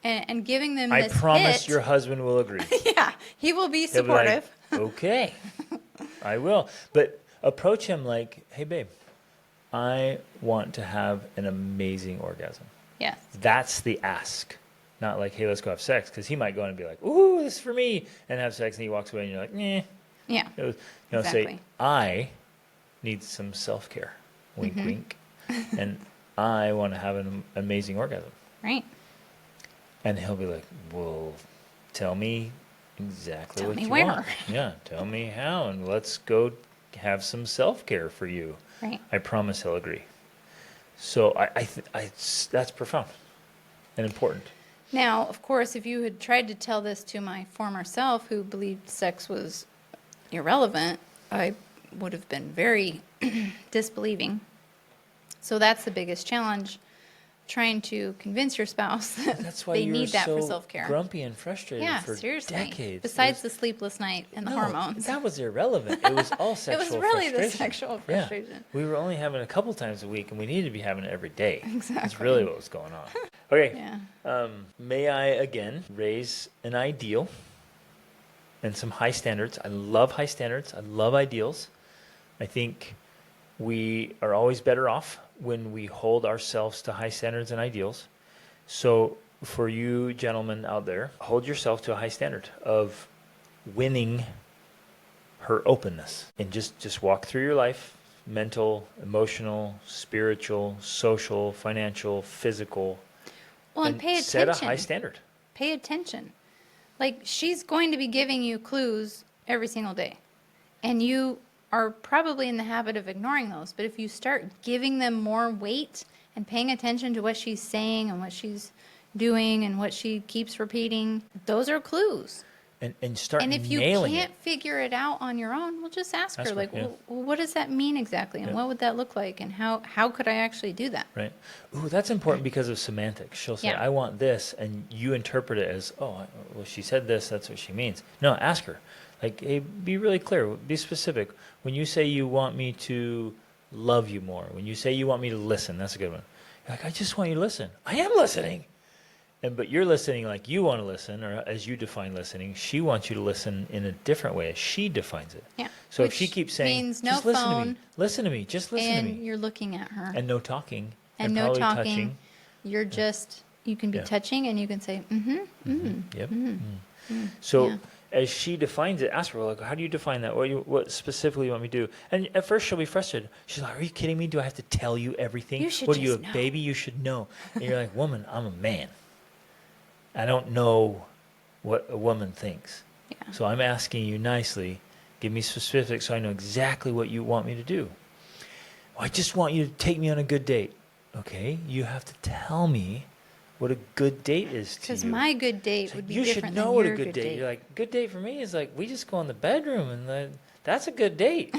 B: And giving them
A: I
B: this
A: promise
B: hit.
A: your husband will agree.
B: Yeah, he will be
A: He'll be like,
B: supportive.
A: okay, I will. But approach him like, hey, babe, I want to have an amazing orgasm.
B: Yes.
A: That's the ask. Not like, hey, let's go have sex. Because he might go in and be like, ooh, this is for me. And have sex. And he walks away and you're like, eh.
B: Yeah.
A: Say,
B: Exactly.
A: I need some self-care. Wink, wink. And I want to have an amazing orgasm.
B: Right.
A: And he'll be like, well, tell me exactly
B: Tell
A: what
B: me
A: you
B: where.
A: want. Yeah, tell me how, and let's go have some self-care for you.
B: Right.
A: I promise he'll agree. So that's profound and important.
B: Now, of course, if you had tried to tell this to my former self who believed sex was irrelevant, I would have been very disbelieving. So that's the biggest challenge, trying to convince your spouse that
A: That's why
B: they
A: you were
B: need that for
A: so
B: self-care.
A: grumpy and frustrated
B: Yeah,
A: for
B: seriously.
A: decades.
B: Besides the sleepless night and the hormones.
A: That was irrelevant. It was all
B: It
A: sexual
B: was really the
A: frustration.
B: sexual
A: Yeah.
B: frustration.
A: We were only having a couple times a week, and we needed to be having it every day. That's
B: Exactly.
A: really what was going on. Okay.
B: Yeah.
A: May I again raise an ideal and some high standards. I love high standards. I love ideals. I think we are always better off when we hold ourselves to high standards and ideals. So for you gentlemen out there, hold yourself to a high standard of winning her openness, and just walk through your life, mental, emotional, spiritual, social, financial, physical,
B: Well, and pay
A: set
B: attention.
A: a high standard.
B: Pay attention. Like, she's going to be giving you clues every single day. And you are probably in the habit of ignoring those. But if you start giving them more weight and paying attention to what she's saying and what she's doing and what she keeps repeating, those are clues.
A: And start
B: And if you
A: nailing
B: can't
A: it.
B: figure it out on your own, well, just ask her,
A: Ask her,
B: like,
A: yeah.
B: well, what does that mean exactly? And
A: Yeah.
B: what would that look like? And how could I actually do that?
A: Right. Ooh, that's important because of semantics. She'll say,
B: Yeah.
A: I want this, and you interpret it as, oh, well, she said this, that's what she means. No, ask her. Like, hey, be really clear. Be specific. When you say you want me to love you more, when you say you want me to listen, that's a good one. You're like, I just want you to listen. I am listening. But you're listening like you want to listen, or as you define listening. She wants you to listen in a different way as she defines it.
B: Yeah.
A: So
B: Which
A: if she keeps saying,
B: means no
A: just listen to me,
B: phone,
A: listen to me, just listen to
B: and
A: me.
B: you're looking at her.
A: And no talking.
B: And no
A: probably
B: talking.
A: touching.
B: You're just, you can be
A: Yeah.
B: touching and you can say,
A: Yep. So
B: yeah.
A: as she defines it, ask her, like, how do you define that? What specifically you want me to do? And at first she'll be frustrated. She's like, are you kidding me? Do I have to tell you everything?
B: You should
A: What are you, a
B: just know.
A: baby? You should know. And you're like, woman, I'm a man. I don't know what a woman thinks.
B: Yeah.
A: So I'm asking you nicely, give me specifics so I know exactly what you want me to do. Well, I just want you to take me on a good date. Okay, you have to tell me what a good date is to you.
B: Because my good date would be
A: You should
B: different
A: know
B: than
A: what a
B: your
A: good date. You're like, good date for me is like, we just go in the bedroom and that's a good date.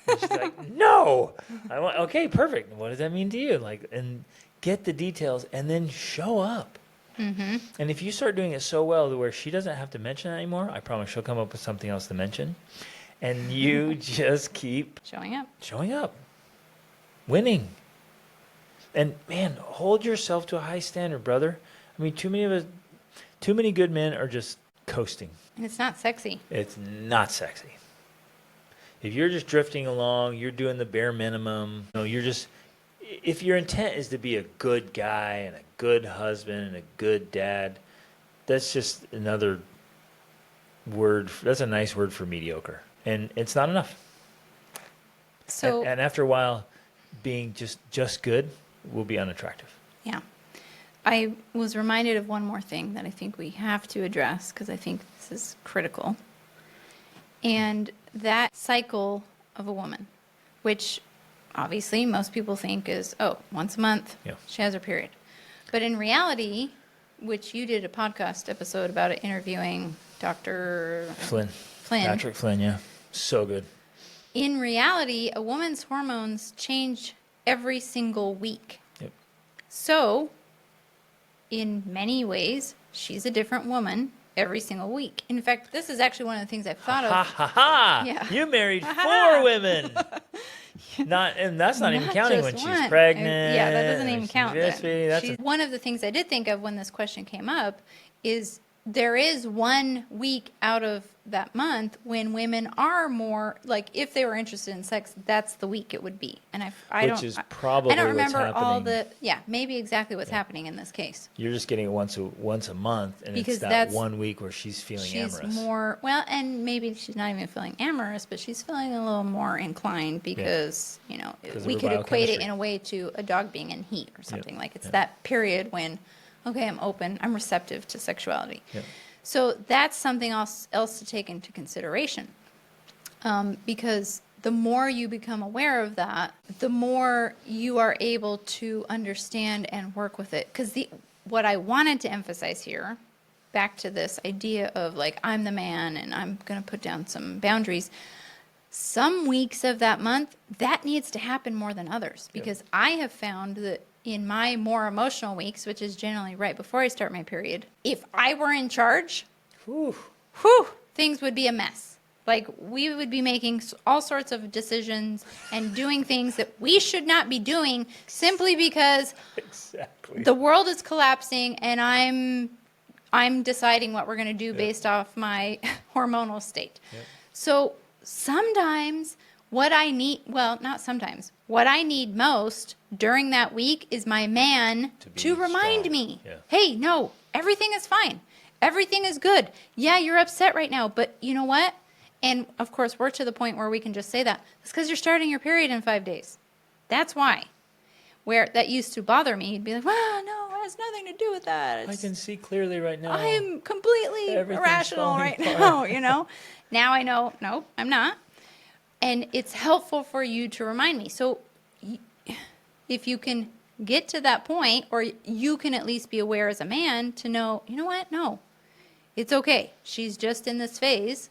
A: And she's like, no. Okay, perfect. What does that mean to you? Like, and get the details and then show up.
B: Mm-hmm.
A: And if you start doing it so well to where she doesn't have to mention it anymore, I promise she'll come up with something else to mention. And you just keep
B: Showing up.
A: Winning. And man, hold yourself to a high standard, brother. I mean, too many good men are just coasting.
B: And it's not sexy.
A: It's not sexy. If you're just drifting along, you're doing the bare minimum. If your intent is to be a good guy and a good husband and a good dad, that's just another word. That's a nice word for mediocre. And it's not enough.
B: So,
A: and after a while, being just good will be unattractive.
B: yeah. I was reminded of one more thing that I think we have to address because I think this is critical. And that cycle of a woman, which obviously most people think is, once a month,
A: Yeah.
B: she has her period. But in reality, which you did a podcast episode about it, interviewing Dr.
A: Flynn.
B: Flynn.
A: Patrick Flynn, yeah. So good.
B: In reality, a woman's hormones change every single week.
A: Yep.
B: So, in many ways, she's a different woman every single week. In fact, this is actually one of the things I've thought
A: Ha
B: of.
A: ha ha!
B: Yeah.
A: You married 4 women. And that's not even counting when
B: just
A: she's
B: one.
A: pregnant.
B: Yeah, that doesn't even
A: she's
B: count. then.
A: breastfeeding, that's
B: One of the things I did think of when this question came up is there is 1 week out of that month when women are more, like, if they were interested in sex, that's the week it would be. And I
A: Which is probably
B: I don't
A: what's
B: remember all
A: happening.
B: maybe exactly what's happening in this case.
A: You're just getting it once a month, and
B: Because
A: it's that
B: that's-
A: 1 week where she's feeling
B: She's
A: amorous.
B: more, well, and maybe she's not even feeling amorous, but she's feeling a little more inclined because,
A: Because of
B: we
A: her
B: could equate it
A: biochemistry.
B: in a way to a dog being in heat or something. Like it's
A: Yep.
B: that period when, okay, I'm open, I'm receptive to sexuality.
A: Yep.
B: So that's something else to take into consideration. Because the more you become aware of that, the more you are able to understand and work with it. Because what I wanted to emphasize here, back to this idea of like, I'm the man and I'm going to put down some boundaries. Some weeks of that month, that needs to happen more than others. Because I have found that in my more emotional weeks, which is generally right before I start my period, if I were in charge, things would be a mess. Like, we would be making all sorts of decisions and doing things that we should not be doing simply because
A: Exactly.
B: the world is collapsing and I'm deciding what we're going to do based off my hormonal state.
A: Yep.
B: So sometimes what I need most during that week is my man
A: To be
B: to remind
A: strong.
B: me,
A: Yeah.
B: hey, no, everything is fine. Everything is good. Yeah, you're upset right now, but you know what? And of course, we're to the point where we can just say that. It's because you're starting your period in 5 days. That's why. Where that used to bother me, you'd be like, well, no, it has nothing to do with that.
A: I can see clearly right now.
B: I am completely
A: Everything's
B: irrational
A: falling
B: right
A: apart.
B: now, Now I know, no, I'm not. And it's helpful for you to remind me. So if you can get to that point, or you can at least be aware as a man to know, you know what? No, it's okay. She's just in this phase.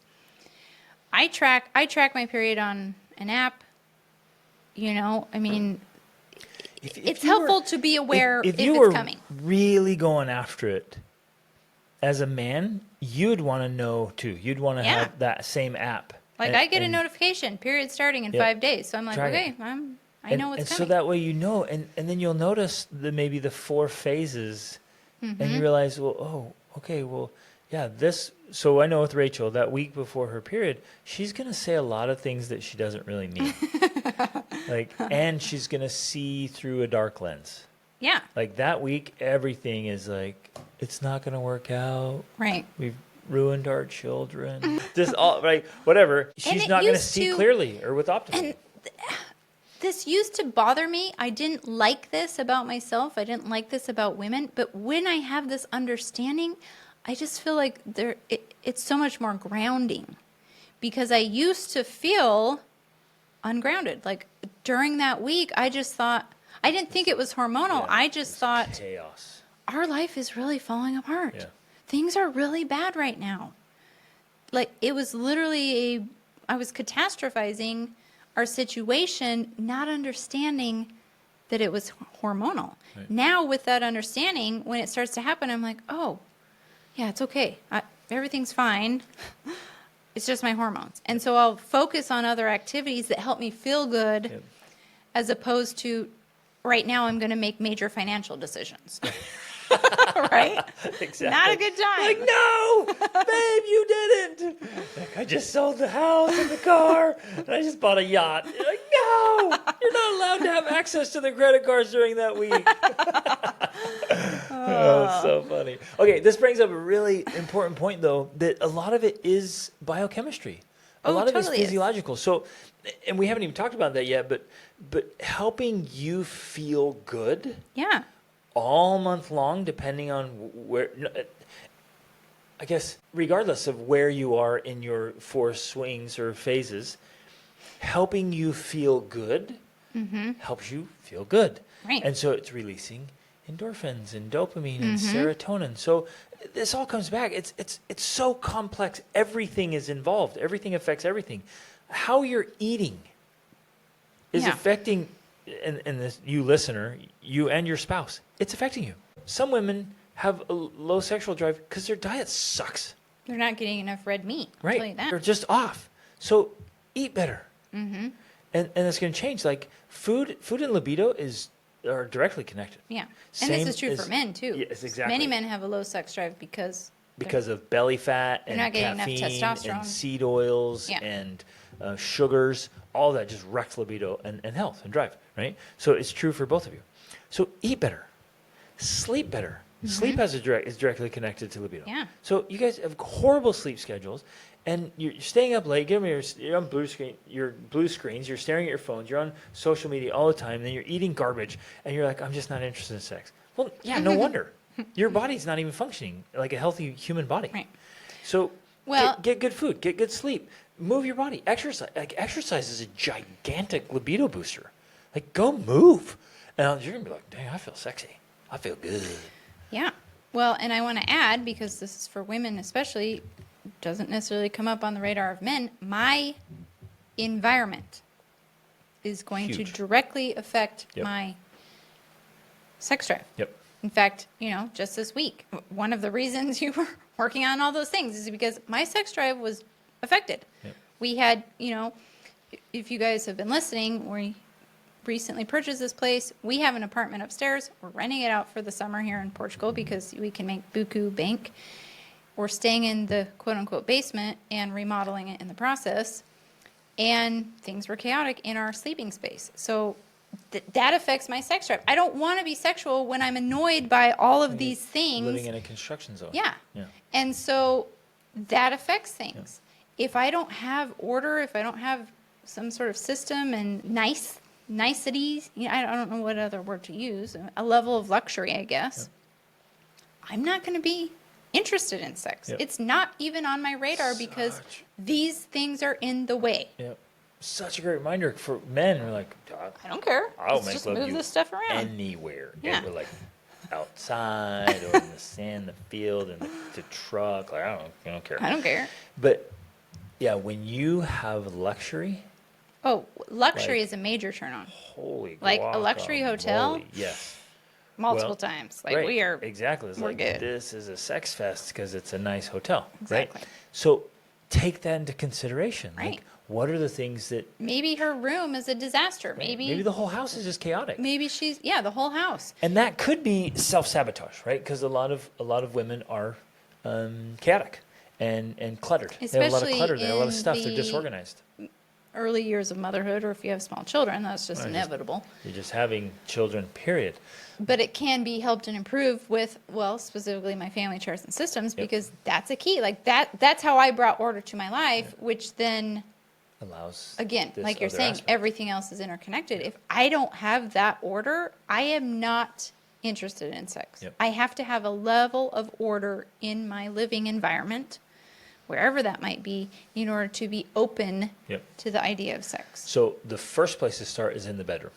B: I track my period on an app. I mean,
A: If
B: it's
A: you were-
B: helpful to be aware if
A: you
B: it's
A: were
B: coming.
A: really going after it, as a man, you'd want to know too. You'd want to have that same app.
B: Like I get a notification, period starting in 5 days. So I'm like, okay, I know what's coming.
A: So that way and then you'll notice maybe the 4 phases, and you realize, well, so I know with Rachel, that week before her period, she's going to say a lot of things that she doesn't really mean. And she's going to see through a dark lens.
B: Yeah.
A: Like that week, everything is like, it's not going to work out.
B: Right.
A: We've ruined our children. Just all right, whatever. She's not going to see clearly or with optimism.
B: And this used to bother me. I didn't like this about myself. I didn't like this about women. But when I have this understanding, I just feel like it's so much more grounding, because I used to feel ungrounded. Like during that week, I just thought, I didn't think it was hormonal. I just thought
A: chaos.
B: Our life is really falling apart.
A: Yeah.
B: Things are really bad right now. Like it was literally I was catastrophizing our situation, not understanding that it was hormonal. Right. Now with that understanding, when it starts to happen, I'm like, oh, yeah, it's okay. Everything's fine. It's just my hormones. And so I'll focus on other activities that help me feel good, as opposed to right now I'm going to make major financial decisions. Right?
A: Exactly.
B: Not a good time.
A: Like, no, babe, you didn't. Like, I just sold the house and the car, and I just bought a yacht. You're like, no, you're not allowed to have access to the credit cards during that week. Oh, it's so funny. Okay, this brings up a really important point, though, that a lot of it is biochemistry. A lot of it's physiological. So, and we haven't even talked about that yet, but helping you feel good.
B: Yeah.
A: All month long, depending on where, I guess, regardless of where you are in your 4 swings or phases, helping you feel good helps you feel good.
B: Right.
A: And so it's releasing endorphins and dopamine and serotonin. So this all comes back. It's so complex. Everything is involved. Everything affects everything. How you're eating is affecting, and this, you listener, you and your spouse, it's affecting you. Some women have a low sexual drive because their diet sucks.
B: They're not getting enough red meat. I'll tell you that.
A: They're just off. So eat better. And it's going to change. Like food and libido are directly connected.
B: Yeah. And this is true for men too.
A: Yes, exactly.
B: Many men have a low sex drive because
A: of belly fat and
B: not getting
A: caffeine
B: enough testosterone
A: and seed oils and sugars. All that just wrecks libido and health and drive, right? So it's true for both of you. So eat better. Sleep better. Sleep is directly connected to libido.
B: Yeah.
A: So you guys have horrible sleep schedules, and you're staying up late. You're on blue screens. You're staring at your phones. You're on social media all the time. And then you're eating garbage, and you're like, I'm just not interested in sex. Well, yeah, no wonder. Your body's not even functioning like a healthy human body.
B: Right.
A: So get good food. Get good sleep. Move your body. Exercise. Like exercise is a gigantic libido booster. Like go move, and you're gonna be like, dang, I feel sexy. I feel good.
B: Yeah. Well, and I want to add, because this is for women especially, doesn't necessarily come up on the radar of men, my environment is going to directly affect my sex drive.
A: Yep.
B: In fact, just this week, one of the reasons you were working on all those things is because my sex drive was affected.
A: Yep.
B: We had, if you guys have been listening, we recently purchased this place. We have an apartment upstairs. We're renting it out for the summer here in Portugal because we can make buku bank. We're staying in the quote-unquote basement and remodeling it in the process. And things were chaotic in our sleeping space. So that affects my sex drive. I don't want to be sexual when I'm annoyed by all of these things.
A: Living in a construction zone.
B: Yeah. And so that affects things. Yeah. If I don't have order, if I don't have some sort of system and niceties, I don't know what other word to use, a level of luxury, I guess, I'm not going to be interested in sex. Yep. It's not even on my radar because these things are in the way.
A: Yep. Such a great reminder for men. We're like,
B: I don't care.
A: I'll
B: just move this stuff around
A: anywhere.
B: Yeah.
A: We're like outside or in the sand, the field, and the truck. Like I don't care.
B: I don't care.
A: But yeah, when you have luxury.
B: Oh, luxury is a major turn on.
A: Holy
B: like a luxury hotel.
A: Yes.
B: multiple times. Like,
A: right,
B: we are,
A: exactly. It's
B: we're
A: like,
B: good.
A: this is a sex fest because it's a nice hotel,
B: Exactly.
A: right? So take that into consideration.
B: Right.
A: Like, what are the things that
B: Maybe her room is a disaster.
A: maybe the whole house is just chaotic.
B: Maybe the whole house.
A: And that could be self-sabotage, right? Because a lot of women are chaotic and cluttered. They have a lot of
B: Especially
A: clutter. They have a lot of
B: in
A: stuff. They're
B: the
A: disorganized.
B: early years of motherhood, or if you have small children, that's just inevitable.
A: You're just having children, period.
B: But it can be helped and improved with, well, specifically my family charts and systems,
A: Yep.
B: because that's a key. Like that's how I brought order to my life, which then,
A: Allows
B: again,
A: this
B: like you're
A: other
B: saying,
A: aspect.
B: everything else is interconnected. If I don't have that order, I am not interested in sex.
A: Yep.
B: I have to have a level of order in my living environment, wherever that might be, in order to be open
A: Yep.
B: to the idea of sex.
A: So the first place to start is in the bedroom.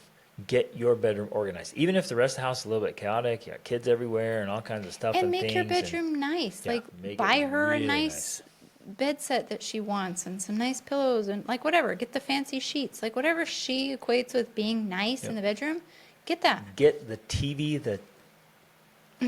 A: Get your bedroom organized. Even if the rest of the house is a little bit chaotic, you got kids everywhere and all kinds of stuff
B: And
A: and
B: make your
A: things, and-
B: bedroom nice.
A: Yeah,
B: Like,
A: make it
B: buy her
A: really
B: a nice bed set that she wants and some nice pillows and like whatever. Get the fancy sheets. Like whatever she equates with being nice
A: Yep.
B: in the bedroom, get that.
A: Get the TV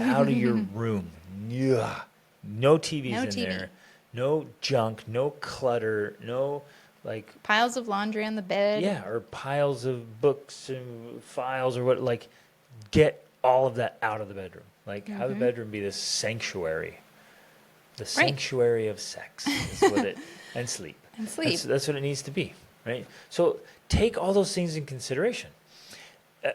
A: out of your room. Yeah. No TVs
B: No
A: in
B: TV.
A: there. No junk, no clutter, no like
B: Piles of laundry on the bed.
A: yeah, or piles of books and files or what, like get all of that out of the bedroom. Like have the bedroom be this sanctuary. The sanctuary of sex is what it and sleep.
B: And sleep.
A: That's what it needs to be, right? So take all those things in consideration.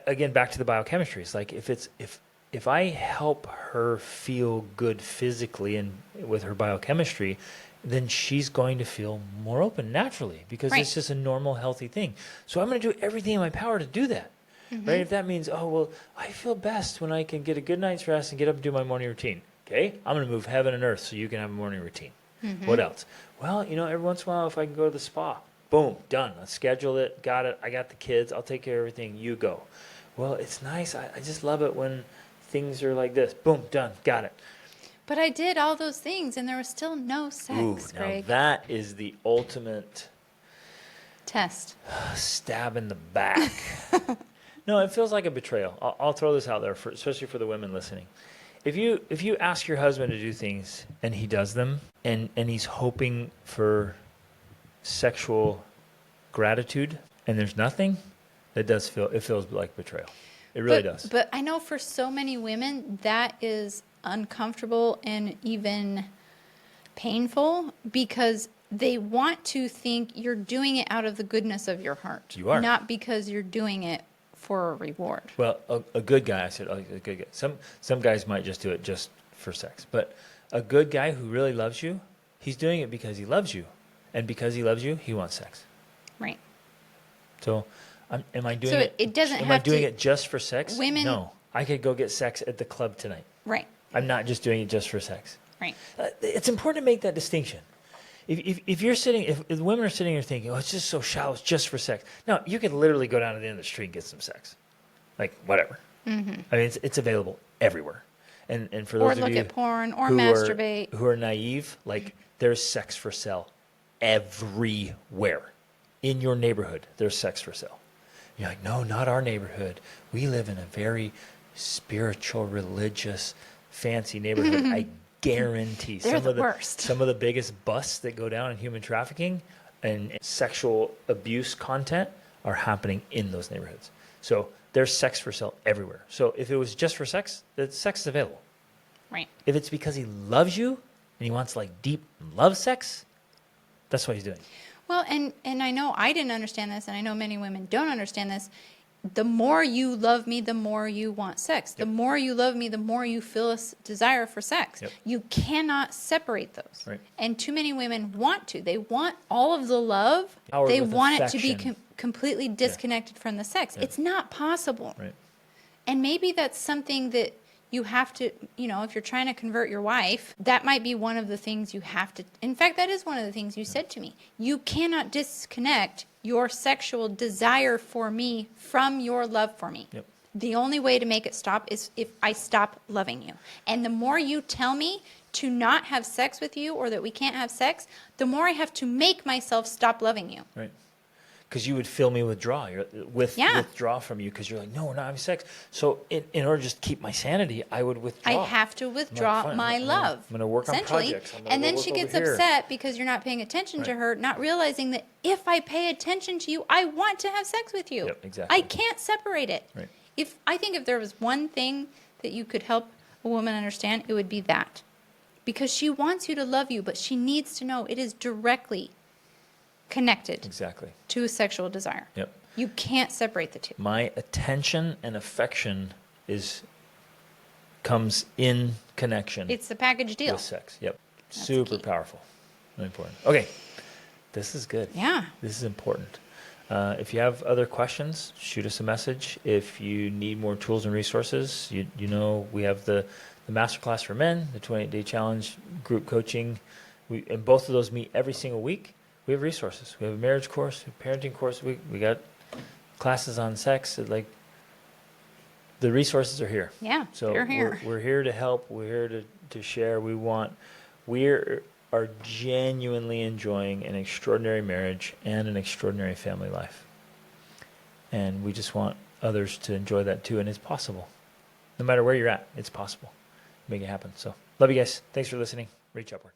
A: Again, back to the biochemistry. It's like if I help her feel good physically and with her biochemistry, then she's going to feel more open naturally because
B: Right.
A: it's just a normal, healthy thing. So I'm going to do everything in my power to do that. Right? If that means, oh, well, I feel best when I can get a good night's rest and get up and do my morning routine. Okay, I'm going to move heaven and earth so you can have a morning routine. What else? Well, every once in a while, if I can go to the spa, boom, done. Let's schedule it. Got it. I got the kids. I'll take care of everything. You go. Well, it's nice. I just love it when things are like this. Boom, done. Got it.
B: But I did all those things and there was still no
A: Ooh,
B: sex,
A: now
B: Greg.
A: that is the ultimate
B: Test.
A: stab in the back. No, it feels like a betrayal. I'll throw this out there, especially for the women listening. If you ask your husband to do things and he does them and he's hoping for sexual gratitude and there's nothing, it feels like betrayal. It really does.
B: But I know for so many women that is uncomfortable and even painful because they want to think you're doing it out of the goodness of your heart.
A: You are.
B: Not because you're doing it for a reward.
A: Well, a good guy, I said, a good guy. Some guys might just do it just for sex, but a good guy who really loves you, he's doing it because he loves you, and because he loves you, he wants sex.
B: Right.
A: So, am I doing
B: So
A: it?
B: it doesn't
A: Am
B: have
A: I doing
B: to-
A: it just for sex?
B: Women-
A: No, I could go get sex at the club tonight.
B: Right.
A: I'm not just doing it just for sex.
B: Right.
A: It's important to make that distinction. If you're sitting, if the women are sitting here thinking, oh, it's just so shallow, it's just for sex. No, you could literally go down to the end of the street and get some sex, like whatever. Mm-hmm. I mean, it's available everywhere. And for those
B: Or
A: of
B: look
A: you
B: at porn or
A: who
B: masturbate.
A: who are naive, like there's sex for sale everywhere in your neighborhood. There's sex for sale. You're like, no, not our neighborhood. We live in a very spiritual, religious, fancy neighborhood. I guarantee
B: They're the worst.
A: some of the biggest busts that go down in human trafficking and sexual abuse content are happening in those neighborhoods. So there's sex for sale everywhere. So if it was just for sex, the sex is available.
B: Right.
A: If it's because he loves you and he wants like deep love sex, that's what he's doing.
B: Well, and I know I didn't understand this, and I know many women don't understand this. The more you love me, the more you want sex. The more you love me, the more you feel a desire for sex.
A: Yep.
B: You cannot separate those.
A: Right.
B: And too many women want to. They want all of the love.
A: Powered
B: They
A: with
B: want it to be
A: affection.
B: completely disconnected from the sex.
A: Yeah.
B: It's not possible.
A: Right.
B: And maybe that's something that you have to, if you're trying to convert your wife, that might be one of the things you have to. In fact, that is one of the things you said to me. You cannot disconnect your sexual desire for me from your love for me.
A: Yep.
B: The only way to make it stop is if I stop loving you. And the more you tell me to not have sex with you or that we can't have sex, the more I have to make myself stop loving you.
A: Right. because you would feel me withdraw withdraw from you because you're like, no, we're not having sex. So in order to just keep my sanity, I would withdraw.
B: I have to withdraw
A: fine,
B: my love.
A: I'm going to work on
B: essentially.
A: projects.
B: And then she gets upset because you're not paying attention to her, not realizing that if I pay attention to you, I want to have sex with you.
A: Yep, exactly.
B: I can't separate it.
A: Right.
B: I think if there was one thing that you could help a woman understand, it would be that. Because she wants you to love you, but she needs to know it is directly connected to a sexual desire.
A: Yep.
B: You can't separate the two.
A: My attention and affection comes in connection.
B: It's the package deal.
A: With sex. Yep.
B: That's
A: Super
B: key.
A: powerful. Really important. Okay. This is good.
B: Yeah.
A: This is important. If you have other questions, shoot us a message. If you need more tools and resources, you know we have the masterclass for men, the 28-day challenge, group coaching. And both of those meet every single week. We have resources. We have a marriage course, a parenting course. We got classes on sex. Like, the resources are here.
B: Yeah,
A: so
B: they're here.
A: We're here to help. We're here to share. We are genuinely enjoying an extraordinary marriage and an extraordinary family life. And we just want others to enjoy that too. And it's possible. No matter where you're at, it's possible. Make it happen. So love you guys. Thanks for listening. Reach upward.